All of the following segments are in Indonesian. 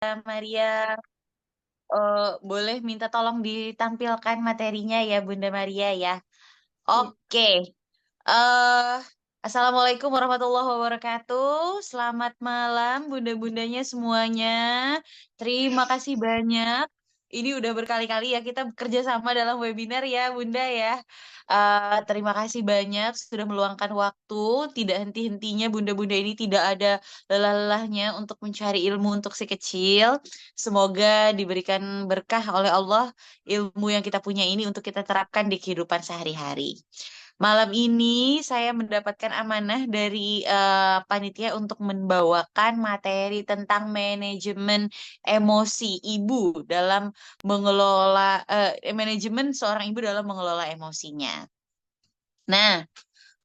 Maria, boleh minta tolong ditampilkan materinya ya, Bunda Maria ya. Iya. Oke. eh Assalamualaikum warahmatullahi wabarakatuh. Selamat malam, bunda-bundanya semuanya. Terima kasih banyak. Ini udah berkali-kali ya kita bekerja sama dalam webinar ya, Bunda ya. Terima kasih banyak sudah meluangkan waktu. Tidak henti-hentinya bunda-bunda ini tidak ada lelah-lelahnya untuk mencari ilmu untuk si kecil. Semoga diberikan berkah oleh Allah ilmu yang kita punya ini untuk kita terapkan di kehidupan sehari-hari. Malam ini saya mendapatkan amanah dari panitia untuk membawakan materi tentang manajemen emosi ibu dalam mengelola manajemen seorang ibu dalam mengelola emosinya. Nah,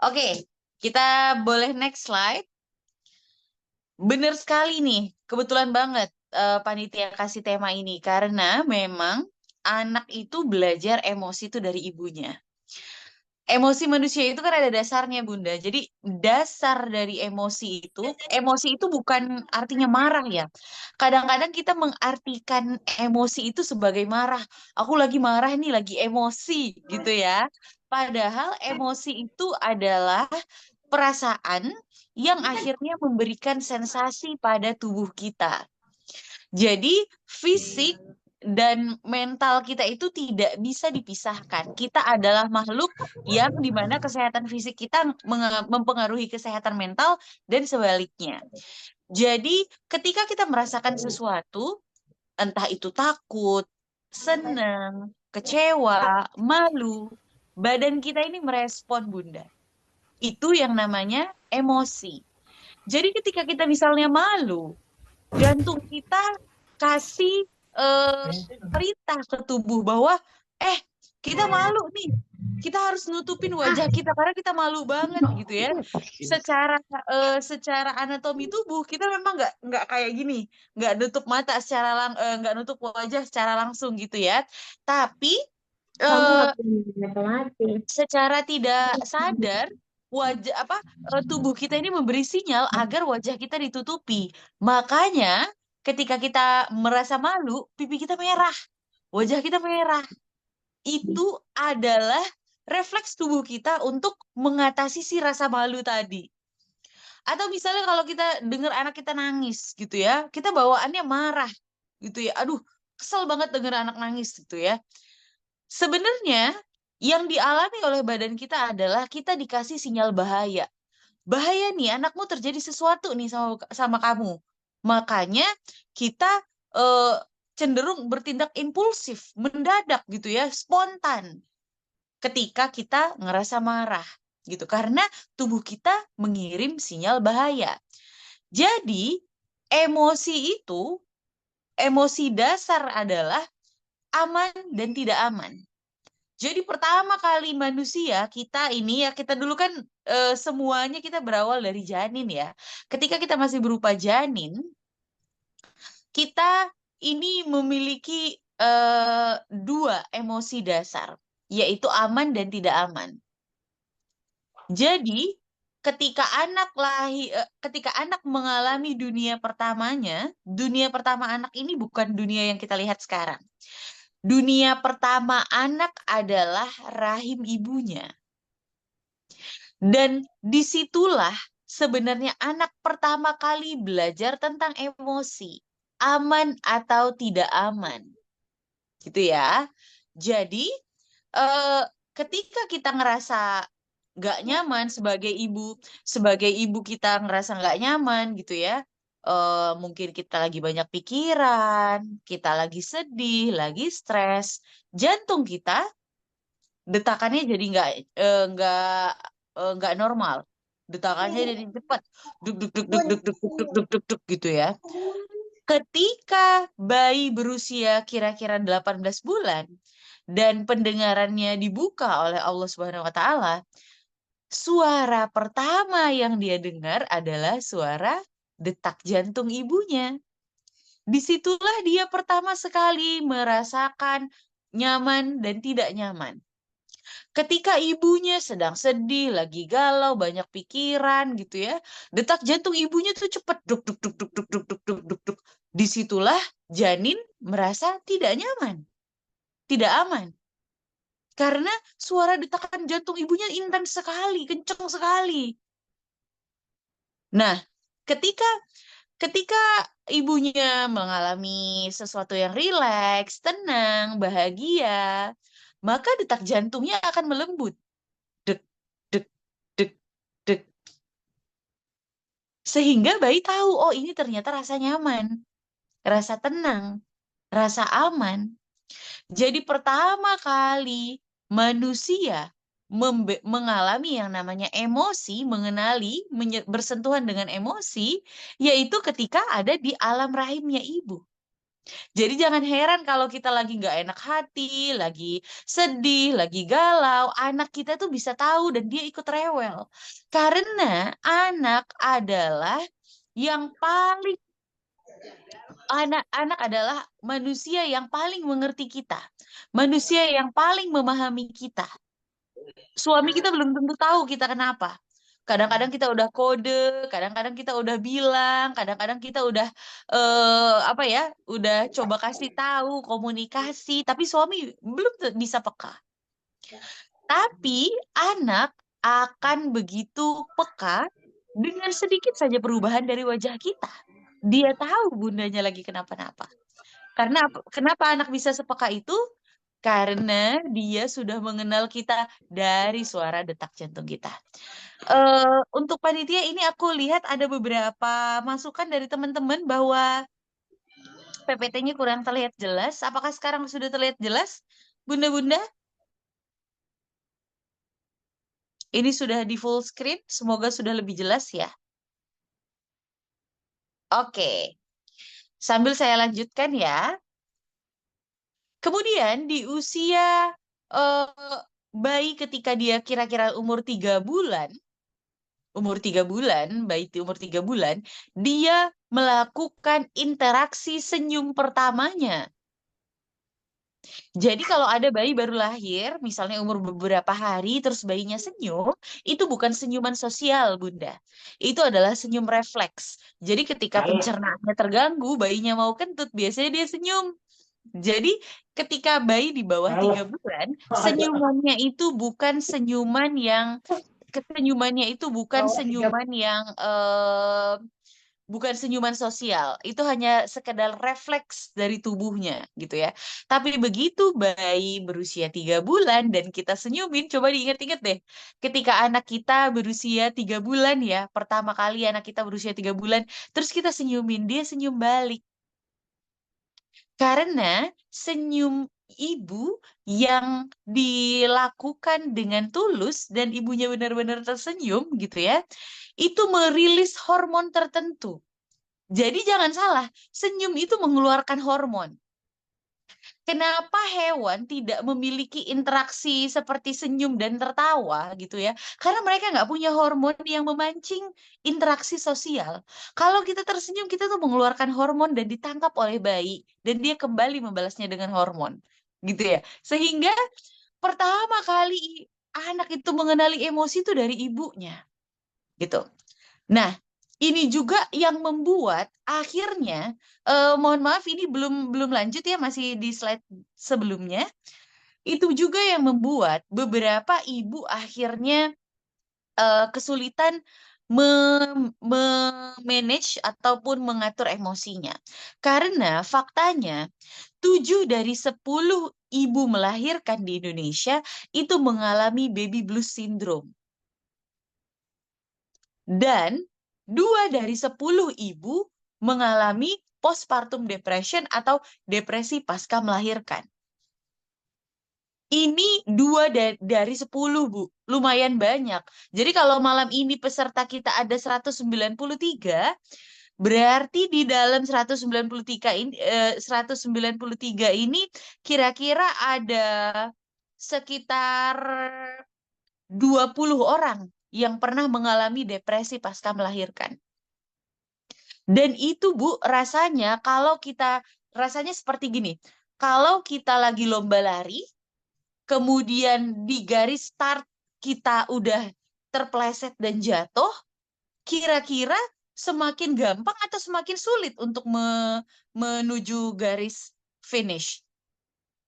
oke, kita boleh next slide. Benar sekali nih, kebetulan banget panitia kasih tema ini karena memang anak itu belajar emosi itu dari ibunya. Emosi manusia itu kan ada dasarnya, Bunda. Jadi dasar dari emosi itu bukan artinya marah ya. Kadang-kadang kita mengartikan emosi itu sebagai marah. Aku lagi marah nih, lagi emosi gitu ya. Padahal emosi itu adalah perasaan yang akhirnya memberikan sensasi pada tubuh kita. Jadi fisik dan mental kita itu tidak bisa dipisahkan. Kita adalah makhluk yang dimana kesehatan fisik kita mempengaruhi kesehatan mental dan sebaliknya. Jadi ketika kita merasakan sesuatu, entah itu takut, senang, kecewa, malu, badan kita ini merespon, Bunda. Itu yang namanya emosi. Jadi ketika kita misalnya malu, jantung kita kasih eh, perintah ke tubuh bahwa eh kita malu nih, kita harus nutupin wajah kita karena kita malu banget gitu ya. Secara secara anatomi tubuh kita memang nggak kayak gini, nggak nutup mata nggak nutup wajah secara langsung gitu ya. Tapi Kamu eh, nggak punya matematik. secara tidak sadar tubuh kita ini memberi sinyal agar wajah kita ditutupi. Makanya ketika kita merasa malu, pipi kita merah, wajah kita merah. Itu adalah refleks tubuh kita untuk mengatasi si rasa malu tadi. Atau misalnya kalau kita dengar anak kita nangis gitu ya, kita bawaannya marah gitu ya. Aduh, kesel banget dengar anak nangis gitu ya. Sebenarnya yang dialami oleh badan kita adalah kita dikasih sinyal bahaya. Bahaya nih, anakmu terjadi sesuatu nih sama sama kamu. Makanya kita eh, cenderung bertindak impulsif, mendadak gitu ya, spontan ketika kita ngerasa marah gitu. Karena tubuh kita mengirim sinyal bahaya. Jadi, emosi itu, emosi dasar adalah aman dan tidak aman. Jadi pertama kali manusia kita ini ya kita dulu kan semuanya kita berawal dari janin ya. Ketika kita masih berupa janin, kita ini memiliki dua emosi dasar, yaitu aman dan tidak aman. Jadi ketika anak mengalami dunia pertama anak ini bukan dunia yang kita lihat sekarang. Dunia pertama anak adalah rahim ibunya. Dan disitulah sebenarnya anak pertama kali belajar tentang emosi, aman atau tidak aman, gitu ya. Jadi, eh, ketika kita ngerasa nggak nyaman sebagai ibu kita ngerasa nggak nyaman, gitu ya. Mungkin kita lagi banyak pikiran, kita lagi sedih, lagi stres, jantung kita detakannya jadi nggak normal, detakannya jadi cepat, duk duk duk duk duk duk duk duk duk duk duk gitu ya. Ketika bayi berusia kira-kira 18 bulan dan pendengarannya dibuka oleh Allah Subhanahu wa taala, suara pertama yang dia dengar adalah suara detak jantung ibunya. Disitulah dia pertama sekali merasakan nyaman dan tidak nyaman. Ketika ibunya sedang sedih, lagi galau, banyak pikiran gitu ya, detak jantung ibunya tuh cepet duk duk duk duk duk duk duk duk duk duk. Disitulah janin merasa tidak nyaman, tidak aman. Karena suara detakan jantung ibunya intens sekali, kencang sekali. Nah, ketika ketika ibunya mengalami sesuatu yang rileks, tenang, bahagia, maka detak jantungnya akan melembut. Dek, dek, dek, dek. Sehingga bayi tahu, oh ini ternyata rasa nyaman, rasa tenang, rasa aman. Jadi pertama kali manusia mengalami yang namanya emosi, bersentuhan dengan emosi, yaitu ketika ada di alam rahimnya ibu. Jadi jangan heran kalau kita lagi nggak enak hati, lagi sedih, lagi galau, anak kita tuh bisa tahu dan dia ikut rewel. Karena anak adalah yang paling anak-anak adalah manusia yang paling mengerti kita, manusia yang paling memahami kita. Suami kita belum tentu tahu kita kenapa. Kadang-kadang kita udah kode, kadang-kadang kita udah bilang, kadang-kadang kita udah apa ya, udah coba kasih tahu, komunikasi, tapi suami belum bisa peka. Tapi anak akan begitu peka dengan sedikit saja perubahan dari wajah kita. Dia tahu bundanya lagi kenapa-napa. Karena kenapa anak bisa sepeka itu? Karena dia sudah mengenal kita dari suara detak jantung kita. Untuk panitia ini aku lihat ada beberapa masukan dari teman-teman bahwa PPT-nya kurang terlihat jelas. Apakah sekarang sudah terlihat jelas, Bunda-bunda? Ini sudah di full screen, semoga sudah lebih jelas ya. Oke, sambil saya lanjutkan ya. Kemudian di usia bayi ketika dia kira-kira bayi itu umur 3 bulan, dia melakukan interaksi senyum pertamanya. Jadi kalau ada bayi baru lahir, misalnya umur beberapa hari, terus bayinya senyum, itu bukan senyuman sosial, Bunda. Itu adalah senyum refleks. Jadi ketika pencernaannya terganggu, bayinya mau kentut, biasanya dia senyum. Jadi ketika bayi di bawah 3 bulan, senyumannya itu bukan senyuman yang bukan senyuman sosial. Itu hanya sekedar refleks dari tubuhnya gitu ya. Tapi begitu bayi berusia 3 bulan dan kita senyumin, coba diingat-ingat deh. Ketika anak kita berusia 3 bulan ya, pertama kali anak kita berusia 3 bulan, terus kita senyumin, dia senyum balik. Karena senyum ibu yang dilakukan dengan tulus dan ibunya benar-benar tersenyum gitu ya, itu merilis hormon tertentu. Jadi jangan salah, senyum itu mengeluarkan hormon. Kenapa hewan tidak memiliki interaksi seperti senyum dan tertawa gitu ya? Karena mereka nggak punya hormon yang memancing interaksi sosial. Kalau kita tersenyum, kita tuh mengeluarkan hormon dan ditangkap oleh bayi. Dan dia kembali membalasnya dengan hormon. Gitu ya. Sehingga pertama kali anak itu mengenali emosi itu dari ibunya. Gitu. Nah, ini juga yang membuat akhirnya, mohon maaf ini belum lanjut ya, masih di slide sebelumnya. Itu juga yang membuat beberapa ibu akhirnya kesulitan memanage ataupun mengatur emosinya. Karena faktanya 7 dari 10 ibu melahirkan di Indonesia itu mengalami baby blues syndrome. Dan 2 dari 10 ibu mengalami postpartum depression atau depresi pasca melahirkan. Ini 2 dari 10, Bu. Lumayan banyak. Jadi kalau malam ini peserta kita ada 193, berarti di dalam 193 ini kira-kira ada sekitar 20 orang yang pernah mengalami depresi pasca melahirkan. Dan itu, Bu, rasanya seperti gini. Kalau kita lagi lomba lari, kemudian di garis start kita udah terpleset dan jatuh, kira-kira semakin gampang atau semakin sulit untuk menuju garis finish?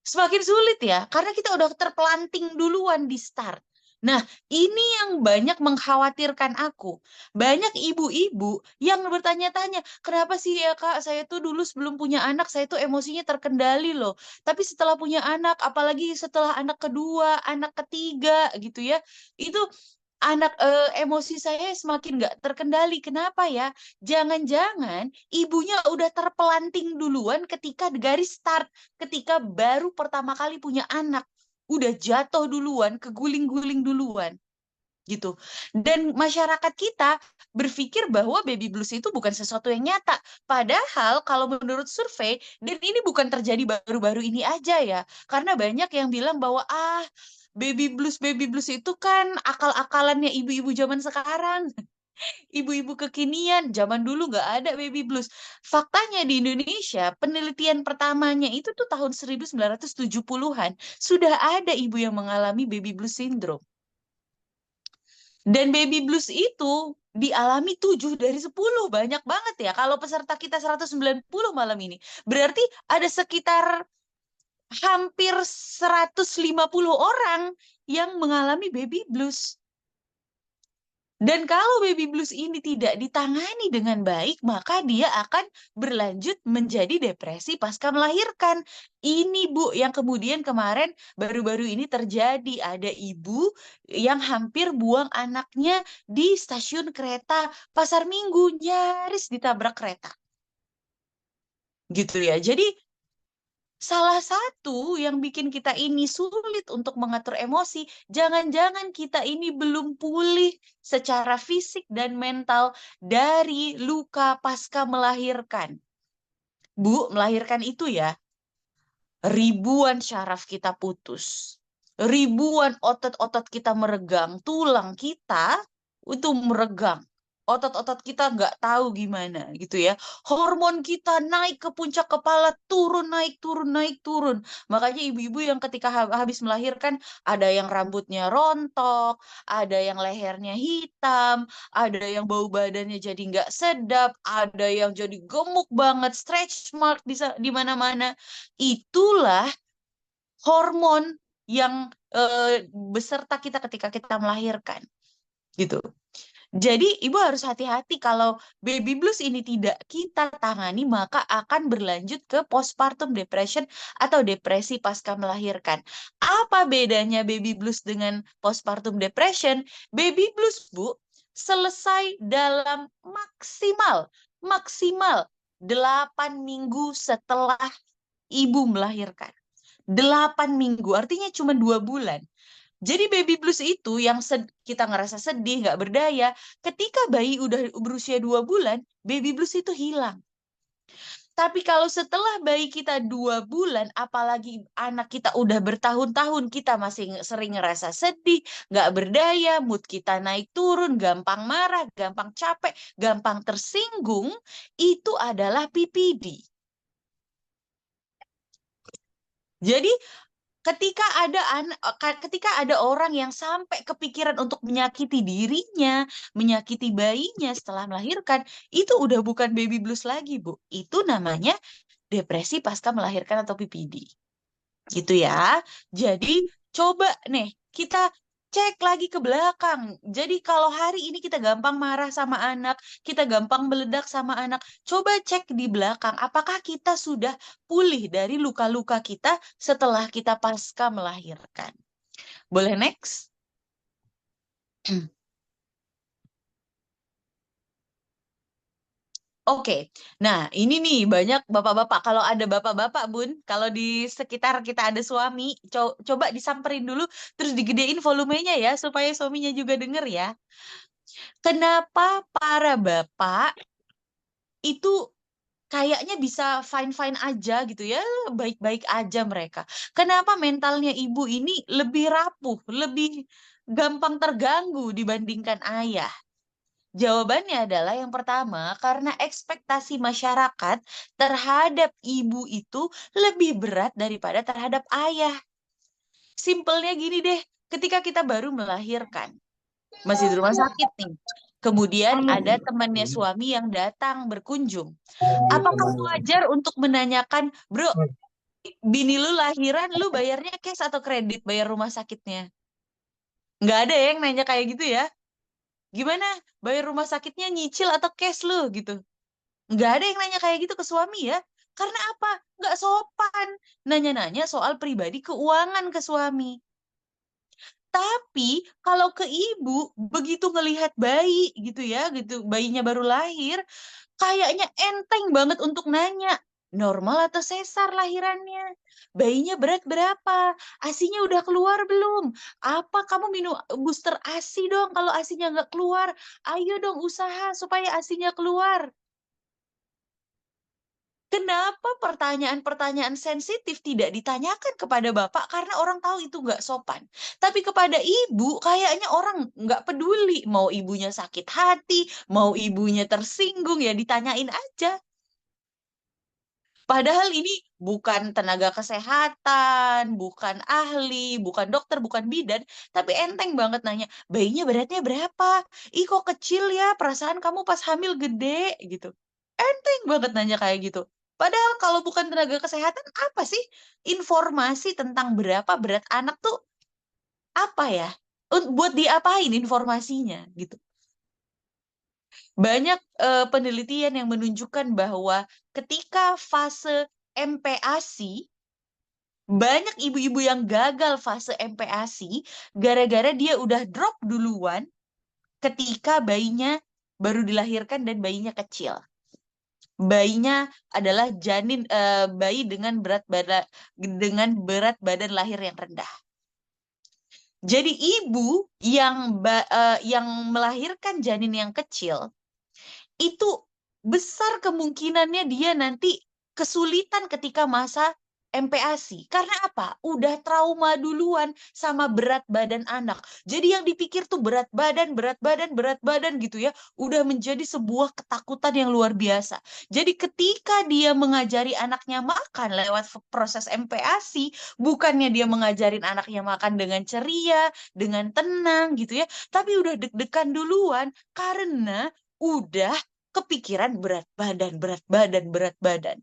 Semakin sulit ya, karena kita udah terpelanting duluan di start. Nah, ini yang banyak mengkhawatirkan aku. Banyak ibu-ibu yang bertanya-tanya, kenapa sih ya Kak, saya tuh dulu sebelum punya anak, saya tuh emosinya terkendali loh. Tapi setelah punya anak, apalagi setelah anak kedua, anak ketiga gitu ya, itu emosi saya semakin nggak terkendali. Kenapa ya? Jangan-jangan ibunya udah terpelanting duluan ketika di garis start, ketika baru pertama kali punya anak, udah jatuh duluan, keguling-guling duluan, gitu. Dan masyarakat kita berpikir bahwa baby blues itu bukan sesuatu yang nyata. Padahal kalau menurut survei, dan ini bukan terjadi baru-baru ini aja ya, karena banyak yang bilang bahwa baby blues itu kan akal-akalannya ibu-ibu zaman sekarang. Ibu-ibu kekinian, zaman dulu nggak ada baby blues. Faktanya di Indonesia, penelitian pertamanya itu tuh tahun 1970-an. Sudah ada ibu yang mengalami baby blues syndrome. Dan baby blues itu dialami 7 dari 10. Banyak banget ya. Kalau peserta kita 190 malam ini. Berarti ada sekitar hampir 150 orang yang mengalami baby blues. Dan kalau baby blues ini tidak ditangani dengan baik, maka dia akan berlanjut menjadi depresi pasca melahirkan. Ini Bu, yang kemudian kemarin baru-baru ini terjadi. Ada ibu yang hampir buang anaknya di stasiun kereta Pasar Minggu, nyaris ditabrak kereta. Gitu ya. Jadi salah satu yang bikin kita ini sulit untuk mengatur emosi, jangan-jangan kita ini belum pulih secara fisik dan mental dari luka pasca melahirkan. Bu, melahirkan itu ya, ribuan syaraf kita putus. Ribuan otot-otot kita meregang. Tulang kita itu meregang. Otot-otot kita nggak tahu gimana gitu ya. Hormon kita naik ke puncak kepala, turun, naik, turun, naik, turun. Makanya ibu-ibu yang ketika habis melahirkan, ada yang rambutnya rontok, ada yang lehernya hitam, ada yang bau badannya jadi nggak sedap, ada yang jadi gemuk banget, stretch mark di mana-mana. Itulah hormon yang beserta kita ketika kita melahirkan, gitu. Jadi ibu harus hati-hati kalau baby blues ini tidak kita tangani, maka akan berlanjut ke postpartum depression atau depresi pasca melahirkan. Apa bedanya baby blues dengan postpartum depression? Baby blues, Bu, selesai dalam maksimal 8 minggu setelah ibu melahirkan. 8 minggu, artinya cuma 2 bulan. Jadi baby blues itu yang kita ngerasa sedih, nggak berdaya. Ketika bayi udah berusia 2 bulan, baby blues itu hilang. Tapi kalau setelah bayi kita 2 bulan, apalagi anak kita udah bertahun-tahun, kita masih sering ngerasa sedih, nggak berdaya, mood kita naik turun, gampang marah, gampang capek, gampang tersinggung, itu adalah PPD. Jadi ketika ada orang yang sampai kepikiran untuk menyakiti dirinya, menyakiti bayinya setelah melahirkan, itu udah bukan baby blues lagi, Bu. Itu namanya depresi pasca melahirkan atau PPD. Gitu ya. Jadi coba nih kita cek lagi ke belakang. Jadi kalau hari ini kita gampang marah sama anak, kita gampang meledak sama anak, coba cek di belakang apakah kita sudah pulih dari luka-luka kita setelah kita pasca melahirkan. Boleh next? Oke, nah ini nih banyak bapak-bapak. Kalau ada bapak-bapak, Bun, kalau di sekitar kita ada suami, coba disamperin dulu, terus digedein volumenya ya, supaya suaminya juga denger ya. Kenapa para bapak itu kayaknya bisa fine-fine aja gitu ya, baik-baik aja mereka. Kenapa mentalnya ibu ini lebih rapuh, lebih gampang terganggu dibandingkan ayah? Jawabannya adalah yang pertama, karena ekspektasi masyarakat terhadap ibu itu lebih berat daripada terhadap ayah. Simpelnya gini deh, ketika kita baru melahirkan, masih di rumah sakit nih. Kemudian ada temannya suami yang datang berkunjung. Apakah wajar untuk menanyakan, bro, bini lu lahiran, lu bayarnya cash atau kredit bayar rumah sakitnya? Nggak ada yang nanya kayak gitu ya. Gimana, bayar rumah sakitnya nyicil atau cash lu gitu? Nggak ada yang nanya kayak gitu ke suami ya. Karena apa? Nggak sopan. Nanya-nanya soal pribadi keuangan ke suami. Tapi kalau ke ibu, begitu ngelihat bayi gitu ya, gitu bayinya baru lahir, kayaknya enteng banget untuk nanya, normal atau sesar lahirannya? Bayinya berat berapa? ASInya udah keluar belum? Apa kamu minum booster ASI dong kalau ASInya nggak keluar? Ayo dong usaha supaya ASInya keluar. Kenapa pertanyaan-pertanyaan sensitif tidak ditanyakan kepada bapak? Karena orang tahu itu nggak sopan. Tapi kepada ibu, kayaknya orang nggak peduli. Mau ibunya sakit hati, mau ibunya tersinggung, ya ditanyain aja. Padahal ini bukan tenaga kesehatan, bukan ahli, bukan dokter, bukan bidan, tapi enteng banget nanya, bayinya beratnya berapa? Ih kok kecil ya, perasaan kamu pas hamil gede gitu. Enteng banget nanya kayak gitu. Padahal kalau bukan tenaga kesehatan, apa sih informasi tentang berapa berat anak tuh apa ya? Buat diapain informasinya gitu. Banyak penelitian yang menunjukkan bahwa ketika fase MPASI, banyak ibu-ibu yang gagal fase MPASI gara-gara dia udah drop duluan ketika bayinya baru dilahirkan dan bayinya kecil. Bayinya adalah bayi dengan berat badan lahir yang rendah. Jadi ibu yang melahirkan janin yang kecil itu besar kemungkinannya dia nanti kesulitan ketika masa MPASI. Karena apa? Udah trauma duluan sama berat badan anak. Jadi yang dipikir tuh berat badan, berat badan, berat badan gitu ya. Udah menjadi sebuah ketakutan yang luar biasa. Jadi ketika dia mengajari anaknya makan lewat proses MPASI, bukannya dia mengajarin anaknya makan dengan ceria, dengan tenang gitu ya. Tapi udah deg-degan duluan karena udah kepikiran berat badan, berat badan, berat badan.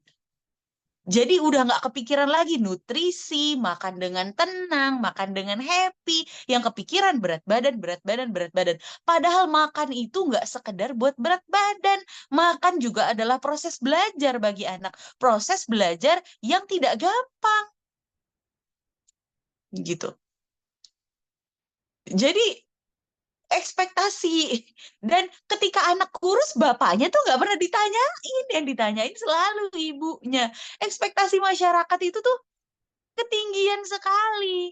Jadi udah nggak kepikiran lagi nutrisi, makan dengan tenang, makan dengan happy. Yang kepikiran berat badan, berat badan, berat badan. Padahal makan itu nggak sekedar buat berat badan. Makan juga adalah proses belajar bagi anak. Proses belajar yang tidak gampang. Gitu. Jadi ekspektasi. Dan ketika anak kurus, bapaknya tuh nggak pernah ditanyain. Yang ditanyain selalu ibunya. Ekspektasi masyarakat itu tuh ketinggian sekali.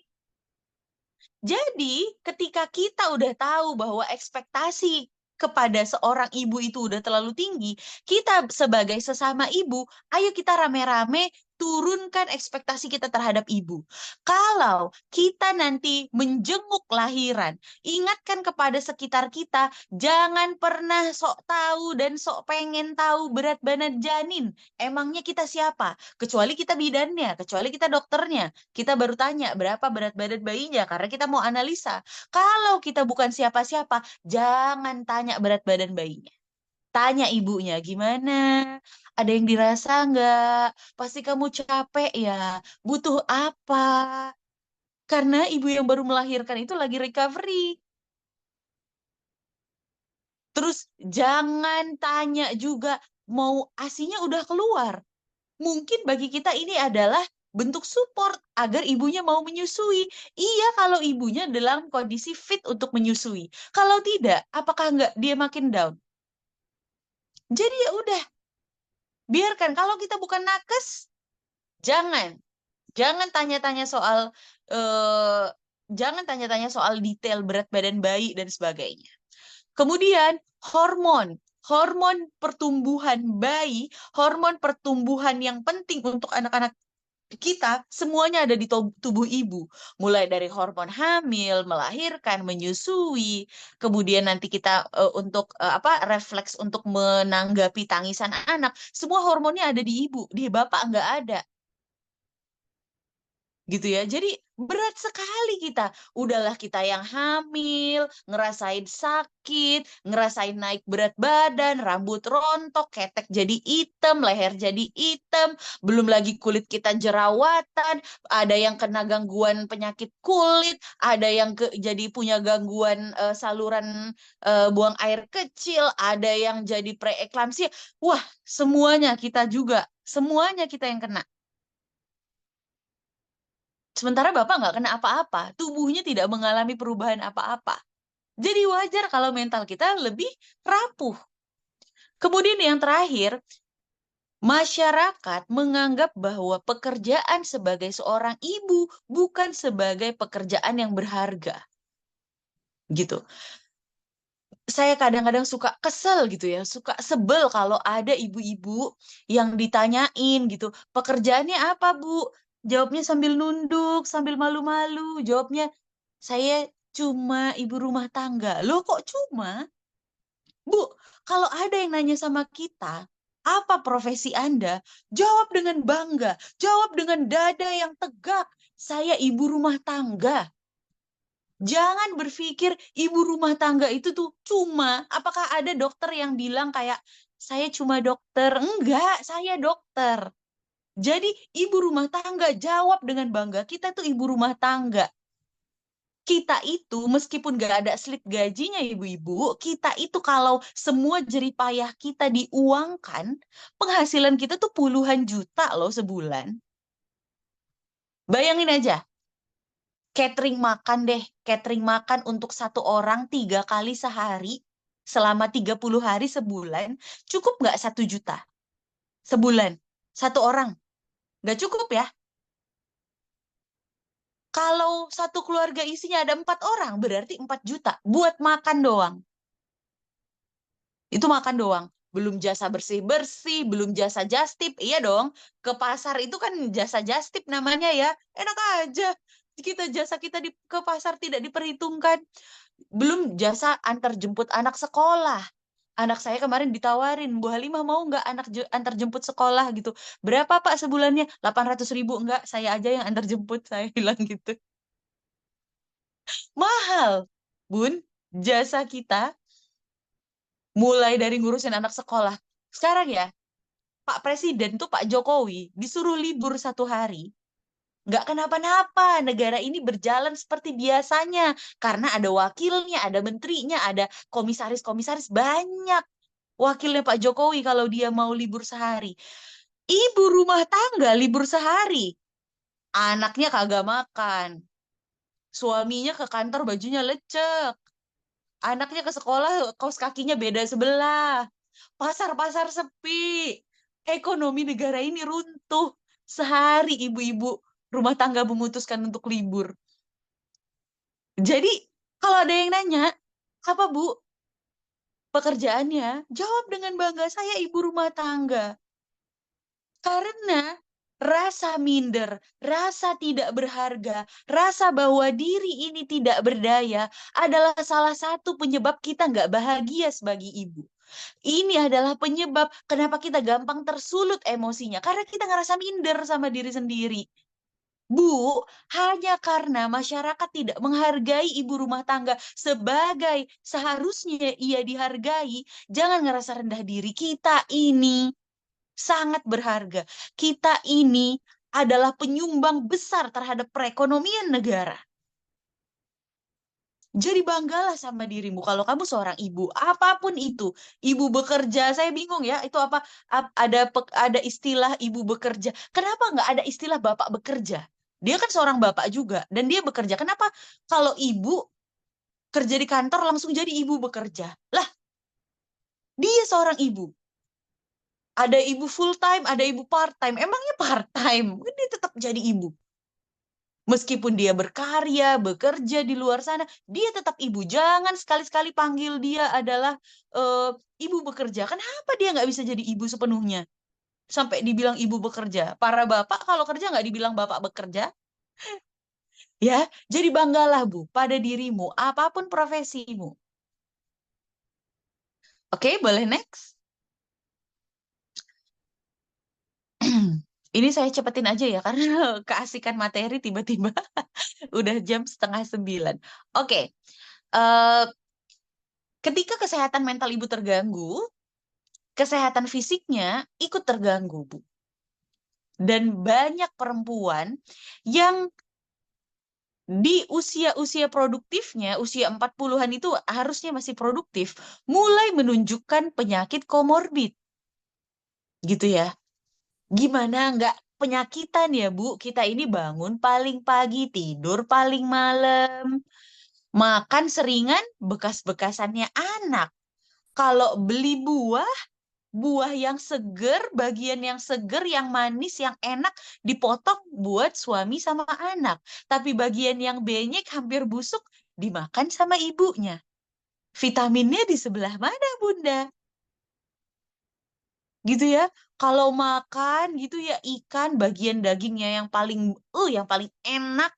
Jadi, ketika kita udah tahu bahwa ekspektasi kepada seorang ibu itu udah terlalu tinggi, kita sebagai sesama ibu, ayo kita rame-rame turunkan ekspektasi kita terhadap ibu. Kalau kita nanti menjenguk lahiran, ingatkan kepada sekitar kita, jangan pernah sok tahu dan sok pengen tahu berat badan janin. Emangnya kita siapa? Kecuali kita bidannya, kecuali kita dokternya. Kita baru tanya berapa berat badan bayinya karena kita mau analisa. Kalau kita bukan siapa-siapa, jangan tanya berat badan bayinya. Tanya ibunya, gimana? Ada yang dirasa nggak? Pasti kamu capek ya? Butuh apa? Karena ibu yang baru melahirkan itu lagi recovery. Terus jangan tanya juga, mau ASInya udah keluar. Mungkin bagi kita ini adalah bentuk support agar ibunya mau menyusui. Iya, kalau ibunya dalam kondisi fit untuk menyusui. Kalau tidak, apakah nggak dia makin down? Jadi ya udah, biarkan. Kalau kita bukan nakes, jangan. Jangan tanya-tanya soal eh, jangan tanya-tanya soal detail berat badan bayi dan sebagainya. Kemudian hormon. Hormon pertumbuhan bayi, hormon pertumbuhan yang penting untuk anak-anak kita semuanya ada di tubuh ibu, mulai dari hormon hamil, melahirkan, menyusui, kemudian nanti kita untuk apa refleks untuk menanggapi tangisan anak, semua hormonnya ada di ibu, di bapak nggak ada. gitu ya. Jadi berat sekali kita. Udahlah kita yang hamil, ngerasain sakit, ngerasain naik berat badan, rambut rontok, ketek jadi hitam, leher jadi hitam, belum lagi kulit kita jerawatan, ada yang kena gangguan penyakit kulit, ada yang jadi punya gangguan saluran buang air kecil, ada yang jadi preeklamsia. Wah, semuanya kita juga, semuanya kita yang kena. Sementara Bapak nggak kena apa-apa, tubuhnya tidak mengalami perubahan apa-apa. Jadi wajar kalau mental kita lebih rapuh. Kemudian yang terakhir, masyarakat menganggap bahwa pekerjaan sebagai seorang ibu bukan sebagai pekerjaan yang berharga. Gitu. Saya kadang-kadang suka kesel gitu ya, suka sebel kalau ada ibu-ibu yang ditanyain gitu, pekerjaannya apa Bu? Jawabnya sambil nunduk, sambil malu-malu, jawabnya saya cuma ibu rumah tangga. Loh kok cuma? Bu, kalau ada yang nanya sama kita, apa profesi Anda? Jawab dengan bangga, jawab dengan dada yang tegak. Saya ibu rumah tangga. Jangan berpikir ibu rumah tangga itu tuh cuma, apakah ada dokter yang bilang kayak, saya cuma dokter? Enggak, saya dokter. Jadi ibu rumah tangga, jawab dengan bangga, kita tuh ibu rumah tangga. Kita itu meskipun gak ada slip gajinya ibu-ibu, kita itu kalau semua jerih payah kita diuangkan, penghasilan kita tuh puluhan juta loh sebulan. Bayangin aja, catering makan deh, catering makan untuk satu orang 3 kali sehari, selama 30 hari sebulan, cukup nggak 1 juta sebulan? Satu orang, nggak cukup ya? Kalau satu keluarga isinya ada 4 orang, berarti 4 juta buat makan doang. Itu makan doang. Belum jasa bersih-bersih, belum jasa jastip. Iya dong, ke pasar itu kan jasa jastip namanya ya. Enak aja. Jasa kita ke pasar tidak diperhitungkan. Belum jasa antar jemput anak sekolah. Anak saya kemarin ditawarin, Bu Halimah mau nggak antar jemput sekolah gitu. Berapa Pak sebulannya? 800.000. Enggak, saya aja yang antar jemput. Saya bilang gitu. Mahal, Bun. Jasa kita mulai dari ngurusin anak sekolah. Sekarang ya, Pak Presiden tuh Pak Jokowi disuruh libur 1 hari. Nggak kenapa-napa, negara ini berjalan seperti biasanya. Karena ada wakilnya, ada menterinya, ada komisaris-komisaris, banyak. Wakilnya Pak Jokowi kalau dia mau libur sehari. Ibu rumah tangga libur sehari. Anaknya kagak makan. Suaminya ke kantor bajunya lecek. Anaknya ke sekolah kaos kakinya beda sebelah. Pasar-pasar sepi. Ekonomi negara ini runtuh. Sehari ibu-ibu rumah tangga memutuskan untuk libur. Jadi kalau ada yang nanya, apa Bu pekerjaannya? Jawab dengan bangga, saya ibu rumah tangga. Karena rasa minder, rasa tidak berharga, rasa bahwa diri ini tidak berdaya adalah salah satu penyebab kita nggak bahagia sebagai ibu. Ini adalah penyebab kenapa kita gampang tersulut emosinya. Karena kita ngerasa minder sama diri sendiri. Bu, hanya karena masyarakat tidak menghargai ibu rumah tangga sebagai seharusnya ia dihargai, jangan ngerasa rendah diri. Kita ini sangat berharga. Kita ini adalah penyumbang besar terhadap perekonomian negara. Jadi banggalah sama dirimu kalau kamu seorang ibu, apapun itu. Ibu bekerja, saya bingung ya, itu apa? Ada istilah ibu bekerja. Kenapa nggak ada istilah bapak bekerja? Dia kan seorang bapak juga dan dia bekerja. Kenapa kalau ibu kerja di kantor langsung jadi ibu bekerja? Lah, dia seorang ibu. Ada ibu full time, ada ibu part time. Emangnya part time? Dia tetap jadi ibu. Meskipun dia berkarya, bekerja di luar sana, dia tetap ibu. Jangan sekali-sekali panggil dia adalah ibu bekerja. Kenapa dia nggak bisa jadi ibu sepenuhnya? Sampai dibilang ibu bekerja. Para bapak kalau kerja nggak dibilang bapak bekerja. Ya, jadi banggalah Bu pada dirimu, apapun profesimu. Oke, boleh next. Ini saya cepetin aja ya, karena keasikan materi tiba-tiba udah jam 8:30. Oke, eh, ketika kesehatan mental ibu terganggu, kesehatan fisiknya ikut terganggu, Bu. Dan banyak perempuan yang di usia-usia produktifnya, usia 40-an itu harusnya masih produktif, mulai menunjukkan penyakit komorbid. Gitu ya. Gimana nggak penyakitan ya, Bu? Kita ini bangun paling pagi, tidur paling malam, makan seringan bekas-bekasannya anak. Kalau beli buah, buah yang seger, bagian yang seger, yang manis, yang enak, dipotong buat suami sama anak. Tapi bagian yang benyek, hampir busuk, dimakan sama ibunya. Vitaminnya di sebelah mana, Bunda? Gitu ya. Kalau makan gitu ya ikan, bagian dagingnya yang paling enak,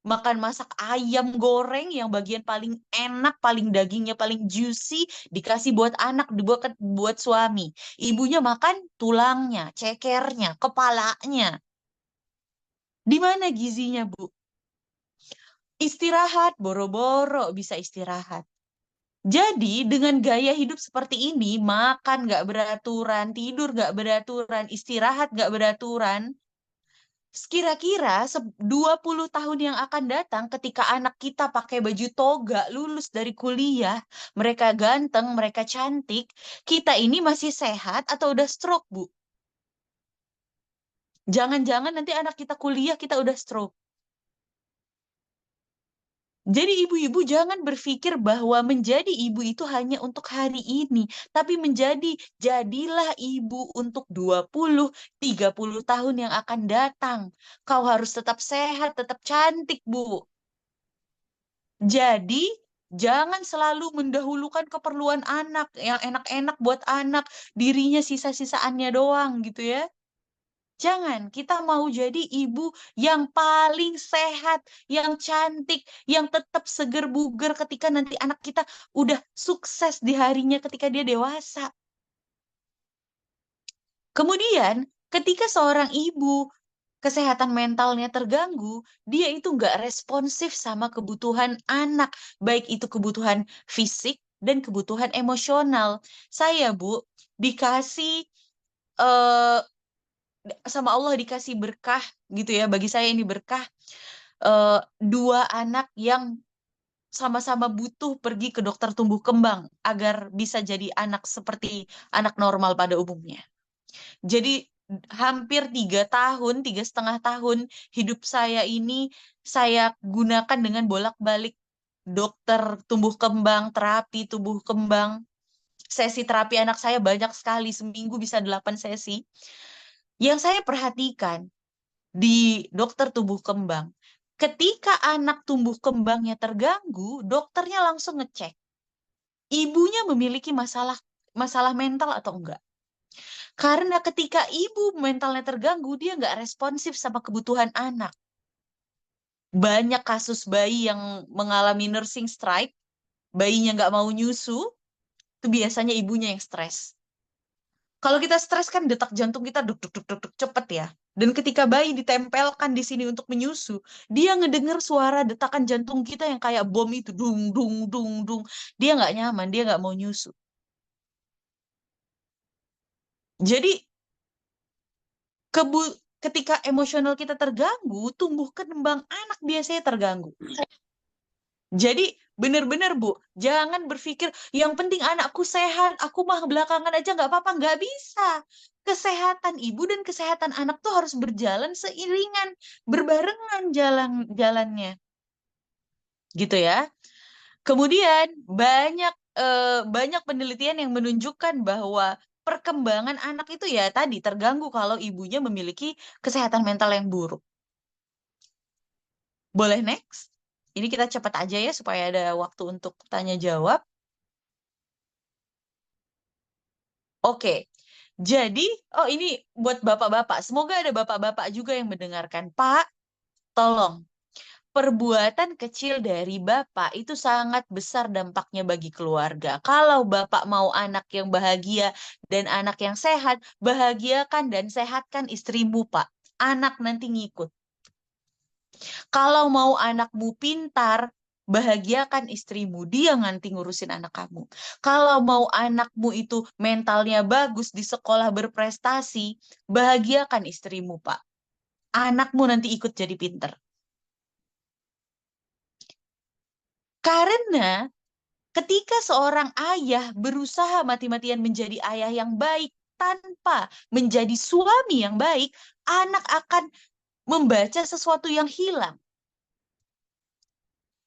makan masak ayam goreng yang bagian paling enak, paling dagingnya paling juicy, dikasih buat anak, buat suami. Ibunya makan tulangnya, cekernya, kepalanya. Di mana gizinya, Bu? Istirahat, boro-boro bisa istirahat. Jadi dengan gaya hidup seperti ini, makan nggak beraturan, tidur nggak beraturan, istirahat nggak beraturan, kira-kira 20 tahun yang akan datang ketika anak kita pakai baju toga, lulus dari kuliah, mereka ganteng, mereka cantik, kita ini masih sehat atau udah stroke, Bu? Jangan-jangan nanti anak kita kuliah, kita udah stroke. Jadi ibu-ibu jangan berpikir bahwa menjadi ibu itu hanya untuk hari ini, tapi jadilah ibu untuk 20, 30 tahun yang akan datang. Kau harus tetap sehat, tetap cantik, Bu. Jadi jangan selalu mendahulukan keperluan anak, yang enak-enak buat anak, dirinya sisa-sisaannya doang gitu ya. Jangan, kita mau jadi ibu yang paling sehat, yang cantik, yang tetap seger buger ketika nanti anak kita udah sukses di harinya ketika dia dewasa. Kemudian, ketika seorang ibu kesehatan mentalnya terganggu, dia itu nggak responsif sama kebutuhan anak, baik itu kebutuhan fisik dan kebutuhan emosional. Saya, Bu, dikasih eh, sama Allah dikasih berkah gitu ya. Bagi saya ini berkah, dua anak yang sama-sama butuh pergi ke dokter tumbuh kembang agar bisa jadi anak seperti anak normal pada umumnya. Jadi hampir 3 tahun, 3,5 tahun hidup saya ini saya gunakan dengan bolak-balik dokter tumbuh kembang, terapi tumbuh kembang. Sesi terapi anak saya banyak sekali, seminggu bisa 8 sesi. Yang saya perhatikan di dokter tumbuh kembang, ketika anak tumbuh kembangnya terganggu, dokternya langsung ngecek. Ibunya memiliki masalah masalah mental atau enggak. Karena ketika ibu mentalnya terganggu, dia nggak responsif sama kebutuhan anak. Banyak kasus bayi yang mengalami nursing strike, bayinya nggak mau nyusu, itu biasanya ibunya yang stres. Kalau kita stres kan detak jantung kita duk duk duk duk duk cepet ya. Dan ketika bayi ditempelkan di sini untuk menyusu, dia ngedenger suara detakan jantung kita yang kayak bom itu, dung dung dung dung. Dia nggak nyaman, dia nggak mau nyusu. Jadi kebu ketika emosional kita terganggu, tumbuh kembang anak biasanya terganggu. Jadi benar-benar Bu, jangan berpikir yang penting anakku sehat, aku mah belakangan aja nggak apa-apa, nggak bisa. Kesehatan ibu dan kesehatan anak tuh harus berjalan seiringan, berbarengan jalannya, gitu ya. Kemudian banyak penelitian yang menunjukkan bahwa perkembangan anak itu ya tadi terganggu kalau ibunya memiliki kesehatan mental yang buruk. Boleh next? Ini kita cepat aja ya supaya ada waktu untuk tanya jawab. Oke, jadi, oh ini buat bapak-bapak. Semoga ada bapak-bapak juga yang mendengarkan. Pak, tolong. perbuatan kecil dari bapak itu sangat besar dampaknya bagi keluarga. Kalau bapak mau anak yang bahagia dan anak yang sehat, bahagiakan dan sehatkan istrimu, Pak. Anak nanti ngikut. Kalau mau anakmu pintar, bahagiakan istrimu, dia nanti ngurusin anak kamu. Kalau mau anakmu itu mentalnya bagus di sekolah berprestasi, bahagiakan istrimu, Pak. Anakmu nanti ikut jadi pinter. Karena ketika seorang ayah berusaha mati-matian menjadi ayah yang baik tanpa menjadi suami yang baik, anak akan membaca sesuatu yang hilang.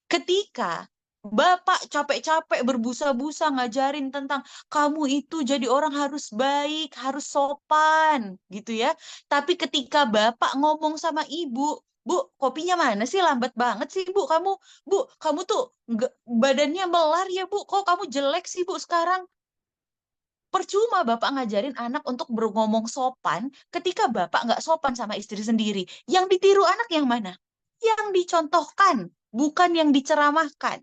Ketika bapak capek-capek berbusa-busa ngajarin tentang kamu itu jadi orang harus baik, harus sopan, gitu ya. Tapi ketika bapak ngomong sama ibu, Bu, kopinya mana sih? Lambat banget sih, Bu. Kamu tuh nggak, badannya melar ya, Bu. Kok kamu jelek sih, Bu, sekarang? Percuma bapak ngajarin anak untuk ngomong sopan ketika bapak nggak sopan sama istri sendiri. Yang ditiru anak yang mana? Yang dicontohkan, bukan yang diceramahkan.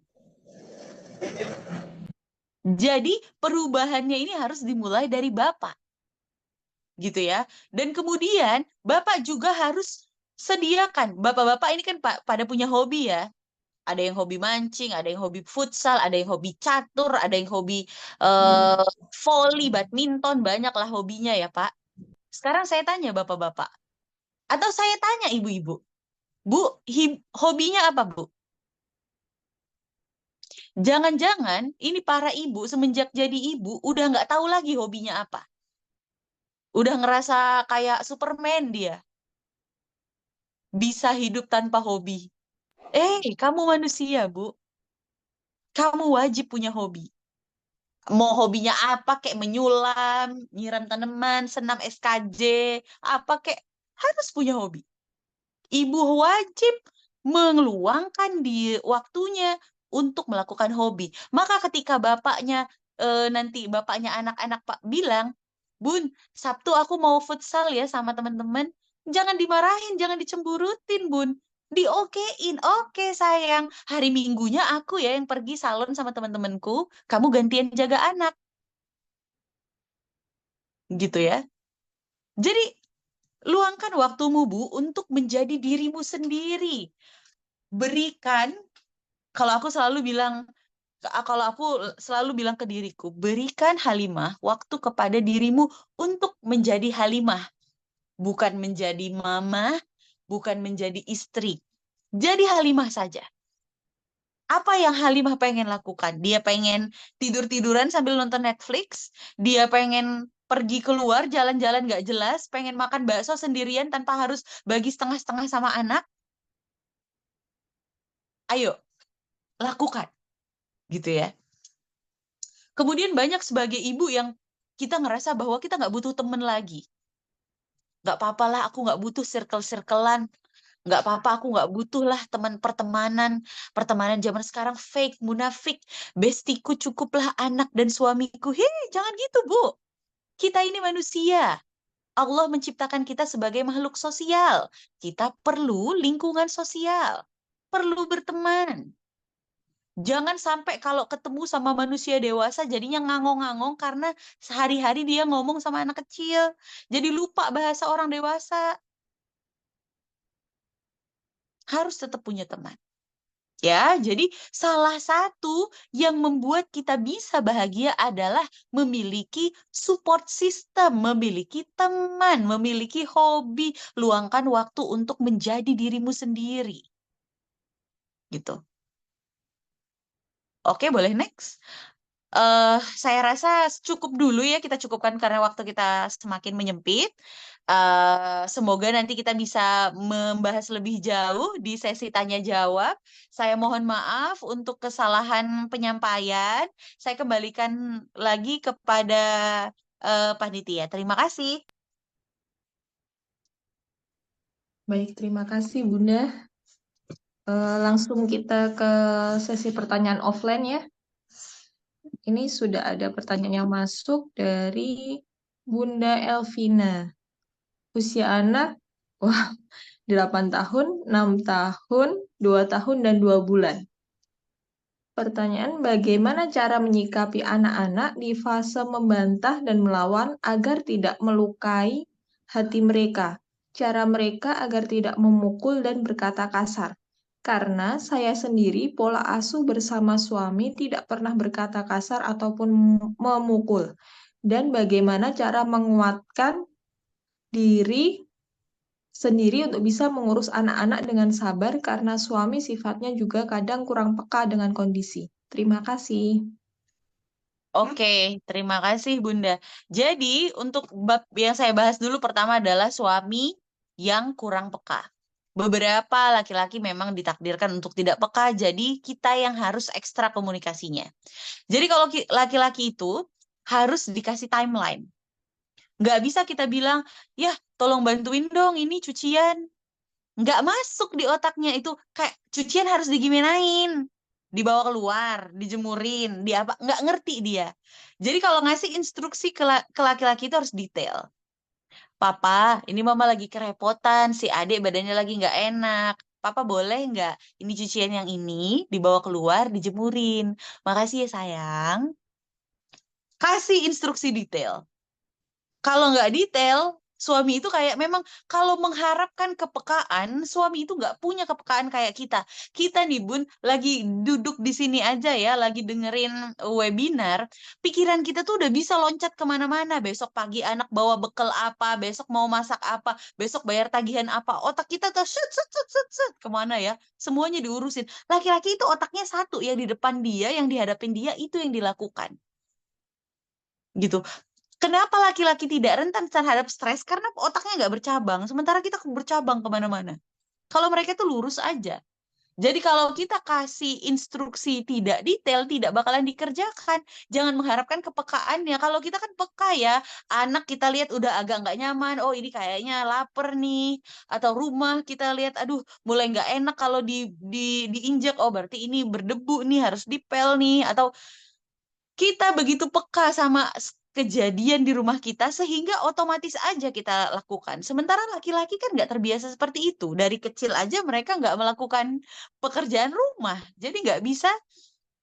Jadi perubahannya ini harus dimulai dari bapak, gitu ya. Dan kemudian bapak juga harus sediakan. Bapak-bapak ini kan pada punya hobi ya. Ada yang hobi mancing, ada yang hobi futsal, ada yang hobi catur, ada yang hobi eh, volley, badminton, banyaklah hobinya ya Pak. Sekarang saya tanya bapak-bapak, atau saya tanya ibu-ibu, Bu, hobinya apa Bu? Jangan-jangan ini para ibu semenjak jadi ibu udah nggak tahu lagi hobinya apa. Udah ngerasa kayak Superman dia, bisa hidup tanpa hobi. Kamu manusia, Bu. Kamu wajib punya hobi. Mau hobinya apa, kayak menyulam, nyiram tanaman, senam SKJ, apa kayak harus punya hobi. Ibu wajib mengeluangkan di waktunya untuk melakukan hobi. Maka ketika bapaknya nanti bapaknya anak-anak Pak bilang, Bun, Sabtu aku mau futsal ya sama teman-teman. Jangan dimarahin, jangan dicemburutin, Bun. Diokein, oke sayang. Hari Minggunya aku ya yang pergi salon sama teman-temanku. Kamu gantian jaga anak, gitu ya. Jadi luangkan waktumu, Bu, untuk menjadi dirimu sendiri. Berikan, kalau aku selalu bilang, kalau aku selalu bilang ke diriku, berikan Halimah waktu kepada dirimu untuk menjadi Halimah, bukan menjadi mama, bukan menjadi istri. Jadi Halimah saja. Apa yang Halimah pengen lakukan? Dia pengen tidur-tiduran sambil nonton Netflix, dia pengen pergi keluar jalan-jalan gak jelas, pengen makan bakso sendirian tanpa harus bagi setengah-setengah sama anak. Ayo, lakukan, gitu ya. Kemudian banyak sebagai ibu yang kita ngerasa bahwa kita nggak butuh temen lagi. Nggak apa-apa lah, aku nggak butuh circle-circlean. Nggak apa-apa, aku nggak butuh lah teman pertemanan. Pertemanan zaman sekarang fake, munafik. Bestiku cukuplah anak dan suamiku. Hei, jangan gitu, Bu. Kita ini manusia. Allah menciptakan kita sebagai makhluk sosial. Kita perlu lingkungan sosial. Perlu berteman. Jangan sampai kalau ketemu sama manusia dewasa jadinya ngangong-ngangong karena sehari-hari dia ngomong sama anak kecil. Jadi lupa bahasa orang dewasa. Harus tetap punya teman. Ya, jadi salah satu yang membuat kita bisa bahagia adalah memiliki support system, memiliki teman, memiliki hobi, luangkan waktu untuk menjadi dirimu sendiri. Gitu. Oke, boleh next. Saya rasa cukup dulu ya, kita cukupkan karena waktu kita semakin menyempit. Semoga nanti kita bisa membahas lebih jauh di sesi tanya jawab. Saya mohon maaf untuk kesalahan penyampaian. Saya kembalikan lagi kepada panitia. Terima kasih. Baik, terima kasih Bunda. Langsung kita ke sesi pertanyaan offline ya. Ini sudah ada pertanyaan yang masuk dari Bunda Elvina. Usia anak, wah, 8 tahun, 6 tahun, 2 tahun, dan 2 bulan. Pertanyaan, bagaimana cara menyikapi anak-anak di fase membantah dan melawan agar tidak melukai hati mereka? Cara mereka agar tidak memukul dan berkata kasar. Karena saya sendiri pola asuh bersama suami tidak pernah berkata kasar ataupun memukul. Dan bagaimana cara menguatkan diri sendiri untuk bisa mengurus anak-anak dengan sabar karena suami sifatnya juga kadang kurang peka dengan kondisi. Terima kasih. Oke, terima kasih Bunda. Jadi untuk bab yang saya bahas dulu pertama adalah suami yang kurang peka. Beberapa laki-laki memang ditakdirkan untuk tidak peka, jadi kita yang harus ekstra komunikasinya. Jadi kalau laki-laki itu harus dikasih timeline. Nggak bisa kita bilang, ya tolong bantuin dong ini cucian. Nggak masuk di otaknya itu, kayak cucian harus digimanain, dibawa keluar, dijemurin, di apa, nggak ngerti dia. Jadi kalau ngasih instruksi ke laki-laki itu harus detail. Papa, ini mama lagi kerepotan, si adik badannya lagi nggak enak. Papa boleh nggak ini cucian yang ini dibawa keluar, dijemurin. Makasih ya sayang. Kasih instruksi detail. Kalau nggak detail, suami itu kayak memang kalau mengharapkan kepekaan, suami itu nggak punya kepekaan kayak kita. Kita nih Bun, lagi duduk di sini aja ya, lagi dengerin webinar, pikiran kita tuh udah bisa loncat kemana-mana. Besok pagi anak bawa bekal apa, besok mau masak apa, besok bayar tagihan apa. Otak kita tuh set, set, set, set, set, kemana ya? Semuanya diurusin. Laki-laki itu otaknya satu, ya di depan dia, yang dihadapin dia, itu yang dilakukan. Gitu. Kenapa laki-laki tidak rentan terhadap stres? Karena otaknya nggak bercabang, sementara kita bercabang kemana-mana. Kalau mereka tuh lurus aja. Jadi kalau kita kasih instruksi tidak detail, tidak bakalan dikerjakan. Jangan mengharapkan kepekaannya. Kalau kita kan peka ya, anak kita lihat udah agak nggak nyaman, oh ini kayaknya lapar nih. Atau rumah kita lihat, aduh mulai nggak enak kalau diinjak, oh berarti ini berdebu nih, harus dipel nih. Atau kita begitu peka sama kejadian di rumah kita sehingga otomatis aja kita lakukan. Sementara laki-laki kan nggak terbiasa seperti itu. Dari kecil aja mereka nggak melakukan pekerjaan rumah. Jadi nggak bisa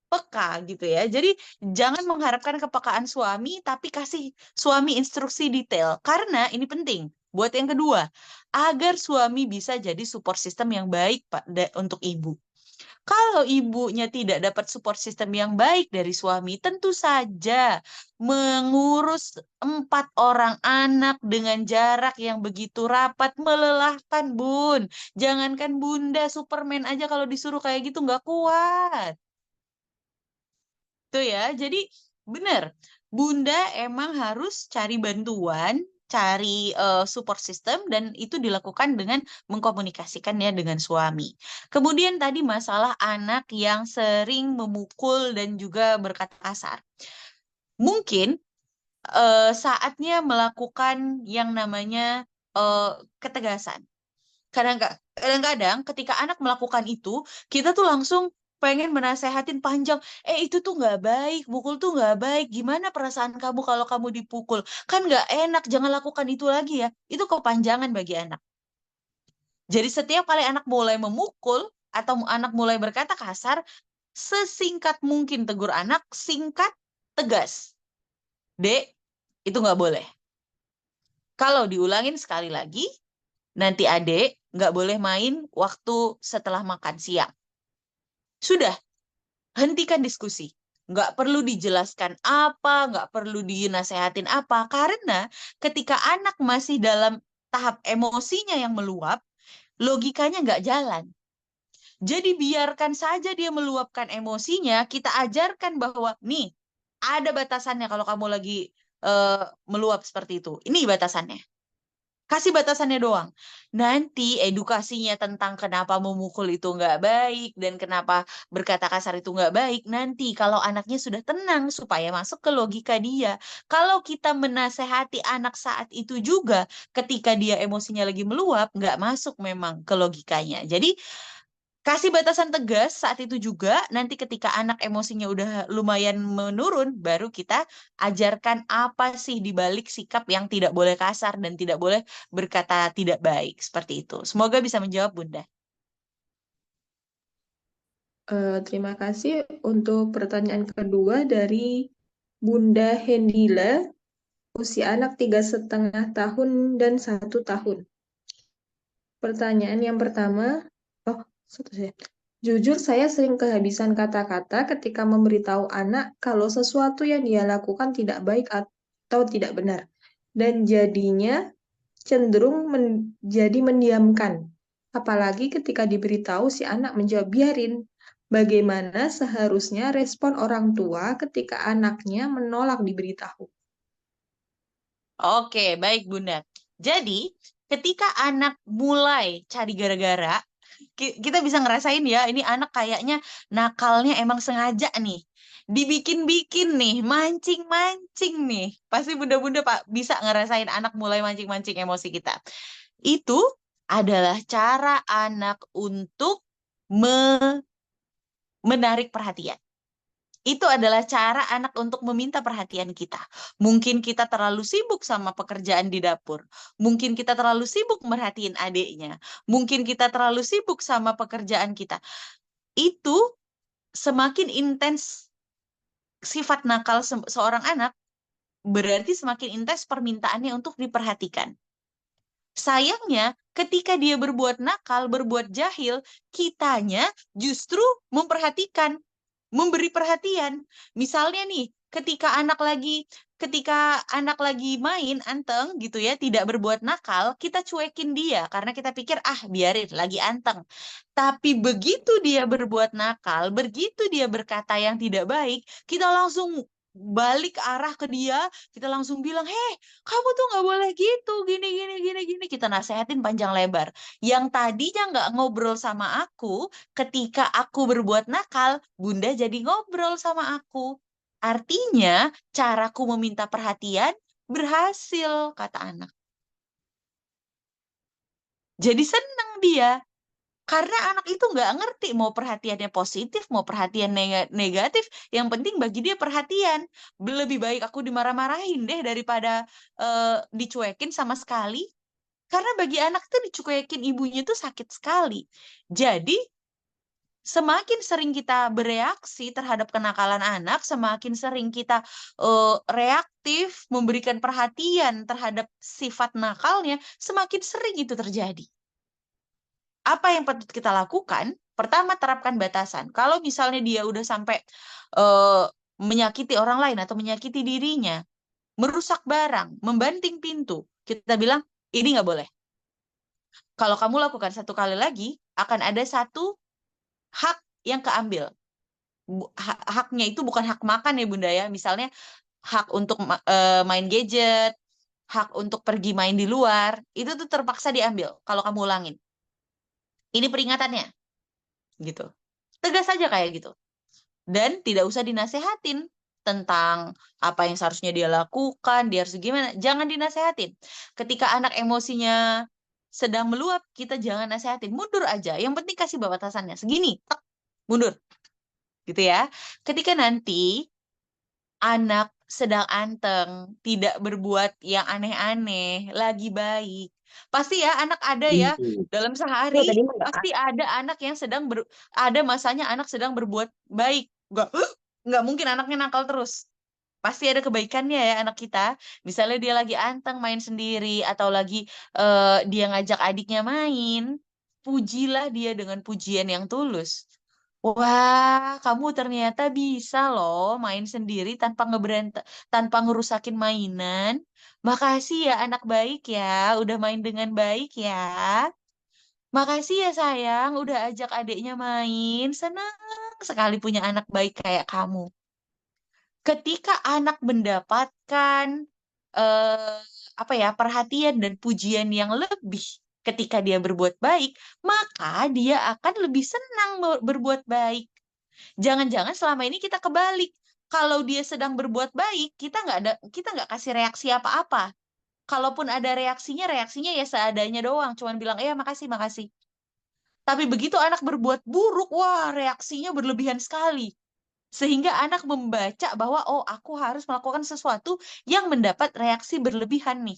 peka gitu ya. Jadi jangan mengharapkan kepekaan suami, tapi kasih suami instruksi detail. Karena ini penting. Buat yang kedua, agar suami bisa jadi support system yang baik Pak untuk ibu. Kalau ibunya tidak dapat support system yang baik dari suami, tentu saja mengurus 4 orang anak dengan jarak yang begitu rapat melelahkan, Bun. Jangankan Bunda, Superman aja kalau disuruh kayak gitu nggak kuat. Tuh ya, jadi benar. Bunda emang harus cari bantuan, cari support system, dan itu dilakukan dengan mengkomunikasikan ya dengan suami. Kemudian tadi masalah anak yang sering memukul dan juga berkata kasar. Mungkin saatnya melakukan yang namanya eh, ketegasan. Kadang-kadang ketika anak melakukan itu, kita tuh langsung pengen menasehatin panjang. Itu tuh nggak baik, mukul tuh nggak baik. Gimana perasaan kamu kalau kamu dipukul? Kan nggak enak, jangan lakukan itu lagi ya. Itu kepanjangan bagi anak. Jadi setiap kali anak mulai memukul atau anak mulai berkata kasar, sesingkat mungkin tegur anak, singkat, tegas. Dek, itu nggak boleh. Kalau diulangin sekali lagi, nanti adek nggak boleh main waktu setelah makan siang. Sudah, hentikan diskusi. Nggak perlu dijelaskan apa, nggak perlu dinasehatin apa. Karena ketika anak masih dalam tahap emosinya yang meluap, logikanya nggak jalan. Jadi biarkan saja dia meluapkan emosinya, kita ajarkan bahwa, nih, ada batasannya kalau kamu lagi meluap seperti itu. Ini batasannya. Kasih batasannya doang. Nanti edukasinya tentang kenapa memukul itu nggak baik dan kenapa berkata kasar itu nggak baik. Nanti kalau anaknya sudah tenang supaya masuk ke logika dia. Kalau kita menasehati anak saat itu juga ketika dia emosinya lagi meluap, nggak masuk memang ke logikanya. Jadi Kasih batasan tegas saat itu juga, nanti ketika anak emosinya udah lumayan menurun, baru kita ajarkan apa sih di balik sikap yang tidak boleh kasar dan tidak boleh berkata tidak baik. Seperti itu. Semoga bisa menjawab, Bunda. Terima kasih untuk pertanyaan kedua dari Bunda Hendila, usia anak 3,5 tahun dan 1 tahun. Pertanyaan yang pertama, oh, satu saya. Jujur, saya sering kehabisan kata-kata ketika memberitahu anak kalau sesuatu yang dia lakukan tidak baik atau tidak benar, dan jadinya cenderung menjadi mendiamkan. Apalagi ketika diberitahu, si anak menjawab biarin. Bagaimana seharusnya respon orang tua ketika anaknya menolak diberitahu? Oke, baik, Bunda. Jadi, ketika anak mulai cari gara-gara, kita bisa ngerasain ya, ini anak kayaknya nakalnya emang sengaja nih. Dibikin-bikin nih, mancing-mancing nih. Pasti bunda-bunda Pak bisa ngerasain anak mulai mancing-mancing emosi kita. Itu adalah cara anak untuk menarik perhatian. Itu adalah cara anak untuk meminta perhatian kita. Mungkin kita terlalu sibuk sama pekerjaan di dapur. Mungkin kita terlalu sibuk merhatiin adiknya. Mungkin kita terlalu sibuk sama pekerjaan kita. Itu semakin intens sifat nakal seorang anak, berarti semakin intens permintaannya untuk diperhatikan. Sayangnya, ketika dia berbuat nakal, berbuat jahil, kitanya justru memperhatikan, memberi perhatian. Misalnya nih, ketika anak lagi main anteng gitu ya, tidak berbuat nakal, kita cuekin dia karena kita pikir ah biarin lagi anteng. Tapi begitu dia berbuat nakal, begitu dia berkata yang tidak baik, kita langsung balik arah ke dia, kita langsung bilang, "Heh, kamu tuh nggak boleh gitu, gini gini gini gini." Kita nasehatin panjang lebar. Yang tadinya nggak ngobrol sama aku, ketika aku berbuat nakal, Bunda jadi ngobrol sama aku. Artinya, caraku meminta perhatian berhasil, kata anak. Jadi seneng dia. Karena anak itu nggak ngerti mau perhatiannya positif, mau perhatian negatif. Yang penting bagi dia perhatian. Lebih baik aku dimarah-marahin deh daripada dicuekin sama sekali. Karena bagi anak tuh dicuekin ibunya tuh sakit sekali. Jadi semakin sering kita bereaksi terhadap kenakalan anak, semakin sering kita reaktif, memberikan perhatian terhadap sifat nakalnya, semakin sering itu terjadi. Apa yang patut kita lakukan? Pertama, terapkan batasan. Kalau misalnya dia udah sampai eh, menyakiti orang lain atau menyakiti dirinya, merusak barang, membanting pintu, kita bilang, ini nggak boleh. Kalau kamu lakukan satu kali lagi, akan ada satu hak yang keambil. Haknya itu bukan hak makan ya Bunda ya. Misalnya hak untuk main gadget, hak untuk pergi main di luar, itu tuh terpaksa diambil kalau kamu ulangin. Ini peringatannya, gitu. Tegas saja kayak gitu. Dan tidak usah dinasehatin tentang apa yang seharusnya dia lakukan, dia harus gimana. Jangan dinasehatin. Ketika anak emosinya sedang meluap, kita jangan nasehatin. Mundur aja. Yang penting kasih batasannya. Segini, tek, mundur. Gitu ya. Ketika nanti anak sedang anteng, tidak berbuat yang aneh-aneh, lagi baik. Pasti ya anak ada ya dalam Iya, sehari tadi mah nggak pasti ada anak yang ada masanya anak sedang berbuat baik. Nggak mungkin anaknya nakal terus. Pasti ada kebaikannya ya anak kita. Misalnya dia lagi anteng main sendiri atau lagi dia ngajak adiknya main, pujilah dia dengan pujian yang tulus. Wah, kamu ternyata bisa loh main sendiri tanpa ngerusakin mainan. Makasih ya anak baik ya, udah main dengan baik ya. Makasih ya sayang, udah ajak adiknya main. Senang sekali punya anak baik kayak kamu. Ketika anak mendapatkan eh, apa ya perhatian dan pujian yang lebih ketika dia berbuat baik, maka dia akan lebih senang berbuat baik. Jangan-jangan selama ini kita kebalik. Kalau dia sedang berbuat baik, kita nggak kasih reaksi apa-apa. Kalaupun ada reaksinya ya seadanya doang. Cuman bilang, makasih, makasih. Tapi begitu anak berbuat buruk, wah reaksinya berlebihan sekali. Sehingga anak membaca bahwa, oh aku harus melakukan sesuatu yang mendapat reaksi berlebihan nih.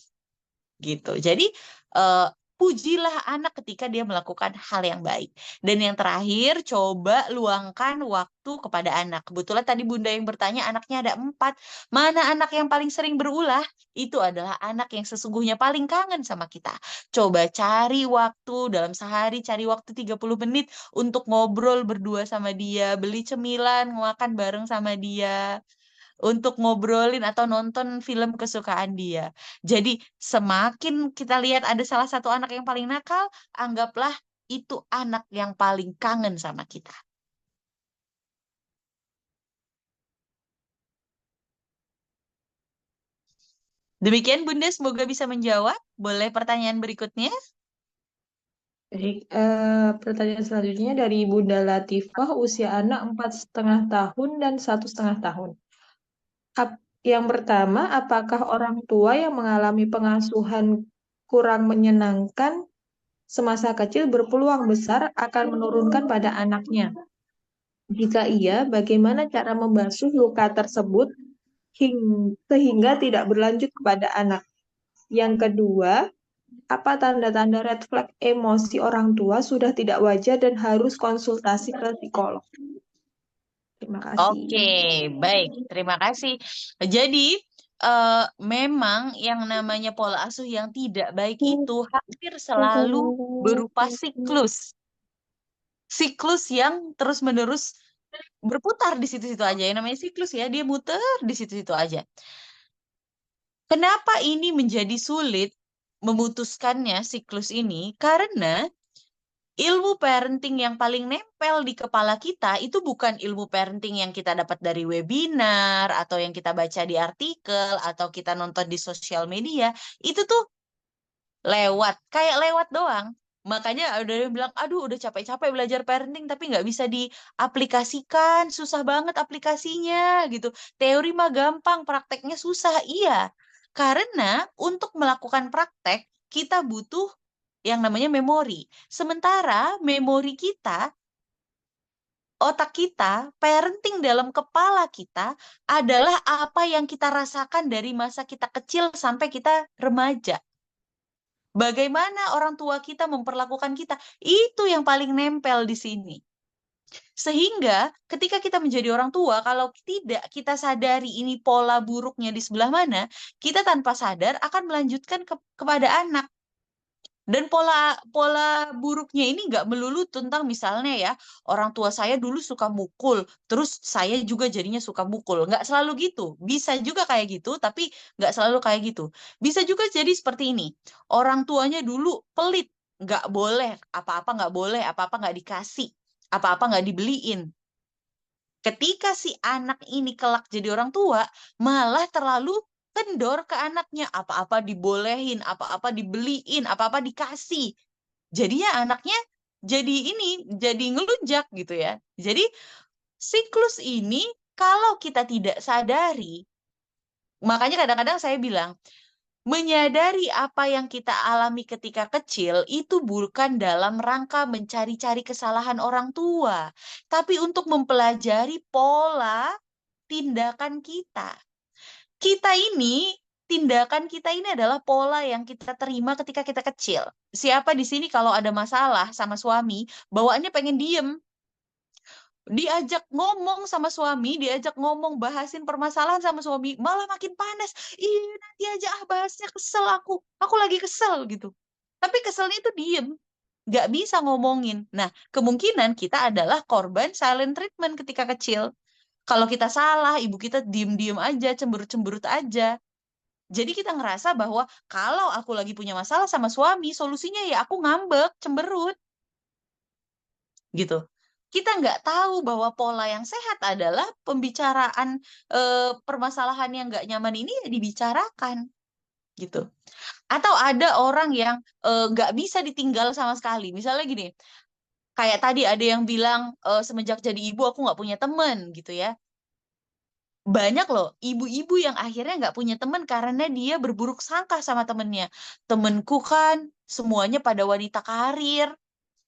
Gitu. Jadi eh, pujilah anak ketika dia melakukan hal yang baik. Dan yang terakhir, coba luangkan waktu kepada anak. Kebetulan tadi Bunda yang bertanya anaknya ada 4. Mana anak yang paling sering berulah? Itu adalah anak yang sesungguhnya paling kangen sama kita. Coba cari waktu dalam sehari, cari waktu 30 menit untuk ngobrol berdua sama dia, beli cemilan, makan bareng sama dia, untuk ngobrolin atau nonton film kesukaan dia. Jadi semakin kita lihat ada salah satu anak yang paling nakal, anggaplah itu anak yang paling kangen sama kita. Demikian Bunda, semoga bisa menjawab. Boleh pertanyaan berikutnya? Baik, pertanyaan selanjutnya dari Bunda Latifah, usia anak 4,5 tahun dan 1,5 tahun. Yang pertama, apakah orang tua yang mengalami pengasuhan kurang menyenangkan semasa kecil berpeluang besar akan menurunkan pada anaknya? Jika iya, bagaimana cara membasuh luka tersebut sehingga tidak berlanjut kepada anak? Yang kedua, apa tanda-tanda red flag emosi orang tua sudah tidak wajar dan harus konsultasi ke psikolog? Terima kasih. Oke, baik. Terima kasih. Jadi, memang yang namanya pola asuh yang tidak baik itu hampir selalu berupa siklus. Siklus yang terus-menerus berputar di situ-situ aja. Yang namanya siklus ya, dia muter di situ-situ aja. Kenapa ini menjadi sulit memutuskannya siklus ini? Karena ilmu parenting yang paling nempel di kepala kita itu bukan ilmu parenting yang kita dapat dari webinar atau yang kita baca di artikel atau kita nonton di sosial media. Itu tuh kayak lewat doang. Makanya ada yang bilang, aduh udah capek-capek belajar parenting tapi nggak bisa diaplikasikan, susah banget aplikasinya gitu. Teori mah gampang, prakteknya susah. Iya, karena untuk melakukan praktek kita butuh yang namanya memori. Sementara memori kita, otak kita, parenting dalam kepala kita adalah apa yang kita rasakan dari masa kita kecil sampai kita remaja. Bagaimana orang tua kita memperlakukan kita, itu yang paling nempel di sini. Sehingga ketika kita menjadi orang tua, kalau tidak kita sadari ini pola buruknya di sebelah mana, kita tanpa sadar akan melanjutkan kepada anak. Dan pola pola buruknya ini nggak melulu tentang misalnya ya, orang tua saya dulu suka mukul, terus saya juga jadinya suka mukul. Nggak selalu gitu. Bisa juga kayak gitu, tapi nggak selalu kayak gitu. Bisa juga jadi seperti ini. Orang tuanya dulu pelit, nggak boleh, apa-apa nggak boleh, apa-apa nggak dikasih, apa-apa nggak dibeliin. Ketika si anak ini kelak jadi orang tua, malah terlalu kendor ke anaknya. Apa-apa dibolehin, apa-apa dibeliin, apa-apa dikasih. Jadinya anaknya jadi ngelunjak gitu ya. Jadi siklus ini kalau kita tidak sadari, makanya kadang-kadang saya bilang, menyadari apa yang kita alami ketika kecil itu bukan dalam rangka mencari-cari kesalahan orang tua, tapi untuk mempelajari pola tindakan kita. Kita ini, tindakan kita ini adalah pola yang kita terima ketika kita kecil. Siapa di sini kalau ada masalah sama suami, bawaannya pengen diem. Diajak ngomong sama suami, diajak ngomong bahasin permasalahan sama suami, malah makin panas. Ih, nanti aja bahasnya, kesel aku. Aku lagi kesel gitu. Tapi keselnya itu diem. Nggak bisa ngomongin. Nah, kemungkinan kita adalah korban silent treatment ketika kecil. Kalau kita salah, ibu kita diem-diem aja, cemberut-cemberut aja. Jadi kita ngerasa bahwa kalau aku lagi punya masalah sama suami, solusinya ya aku ngambek, cemberut, gitu. Kita nggak tahu bahwa pola yang sehat adalah pembicaraan permasalahan yang nggak nyaman ini ya dibicarakan, gitu. Atau ada orang yang nggak bisa ditinggal sama sekali. Misalnya gini, kayak tadi ada yang bilang semenjak jadi ibu aku nggak punya temen, gitu ya. Banyak loh ibu-ibu yang akhirnya nggak punya teman karena dia berburuk sangka sama temennya. Temenku kan semuanya pada wanita karir,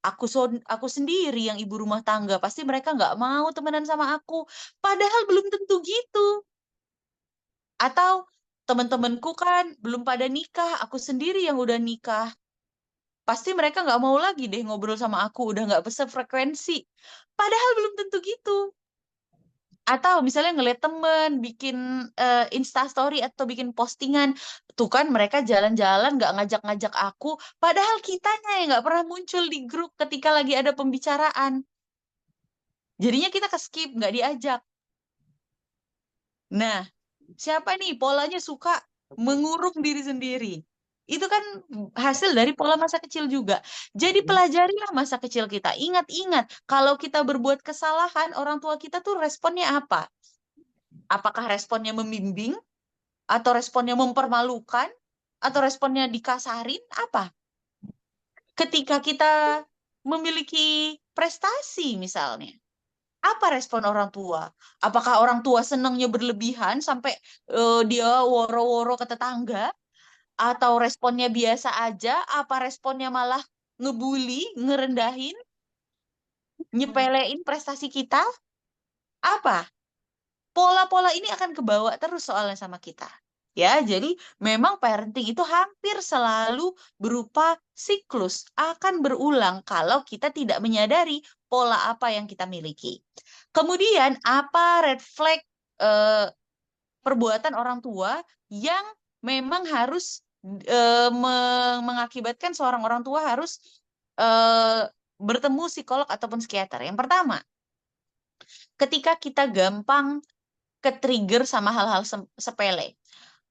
aku sendiri yang ibu rumah tangga, pasti mereka nggak mau temenan sama aku. Padahal belum tentu gitu. Atau teman-temanku kan belum pada nikah, aku sendiri yang udah nikah. Pasti mereka nggak mau lagi deh ngobrol sama aku, udah nggak frekuensi. Padahal belum tentu gitu. Atau misalnya ngeliat temen bikin Instastory atau bikin postingan, tuh kan mereka jalan-jalan nggak ngajak-ngajak aku, padahal kitanya yang nggak pernah muncul di grup ketika lagi ada pembicaraan. Jadinya kita ke skip, nggak diajak. Nah, siapa nih polanya suka mengurung diri sendiri? Itu kan hasil dari pola masa kecil juga. Jadi pelajarilah masa kecil kita. Ingat-ingat, kalau kita berbuat kesalahan, orang tua kita tuh responnya apa? Apakah responnya membimbing? Atau responnya mempermalukan? Atau responnya dikasarin? Apa? Ketika kita memiliki prestasi misalnya, apa respon orang tua? Apakah orang tua senangnya berlebihan sampai dia woro-woro ke tetangga? Atau responnya biasa aja? Apa responnya malah ngebully, ngerendahin, nyepelein prestasi kita? Apa? Pola-pola ini akan kebawa terus soalnya sama kita. Ya, jadi memang parenting itu hampir selalu berupa siklus, akan berulang kalau kita tidak menyadari pola apa yang kita miliki. Kemudian, apa red flag eh, perbuatan orang tua yang memang harus mengakibatkan seorang orang tua harus eh, bertemu psikolog ataupun psikiater. Yang pertama, ketika kita gampang ke-trigger sama hal-hal sepele.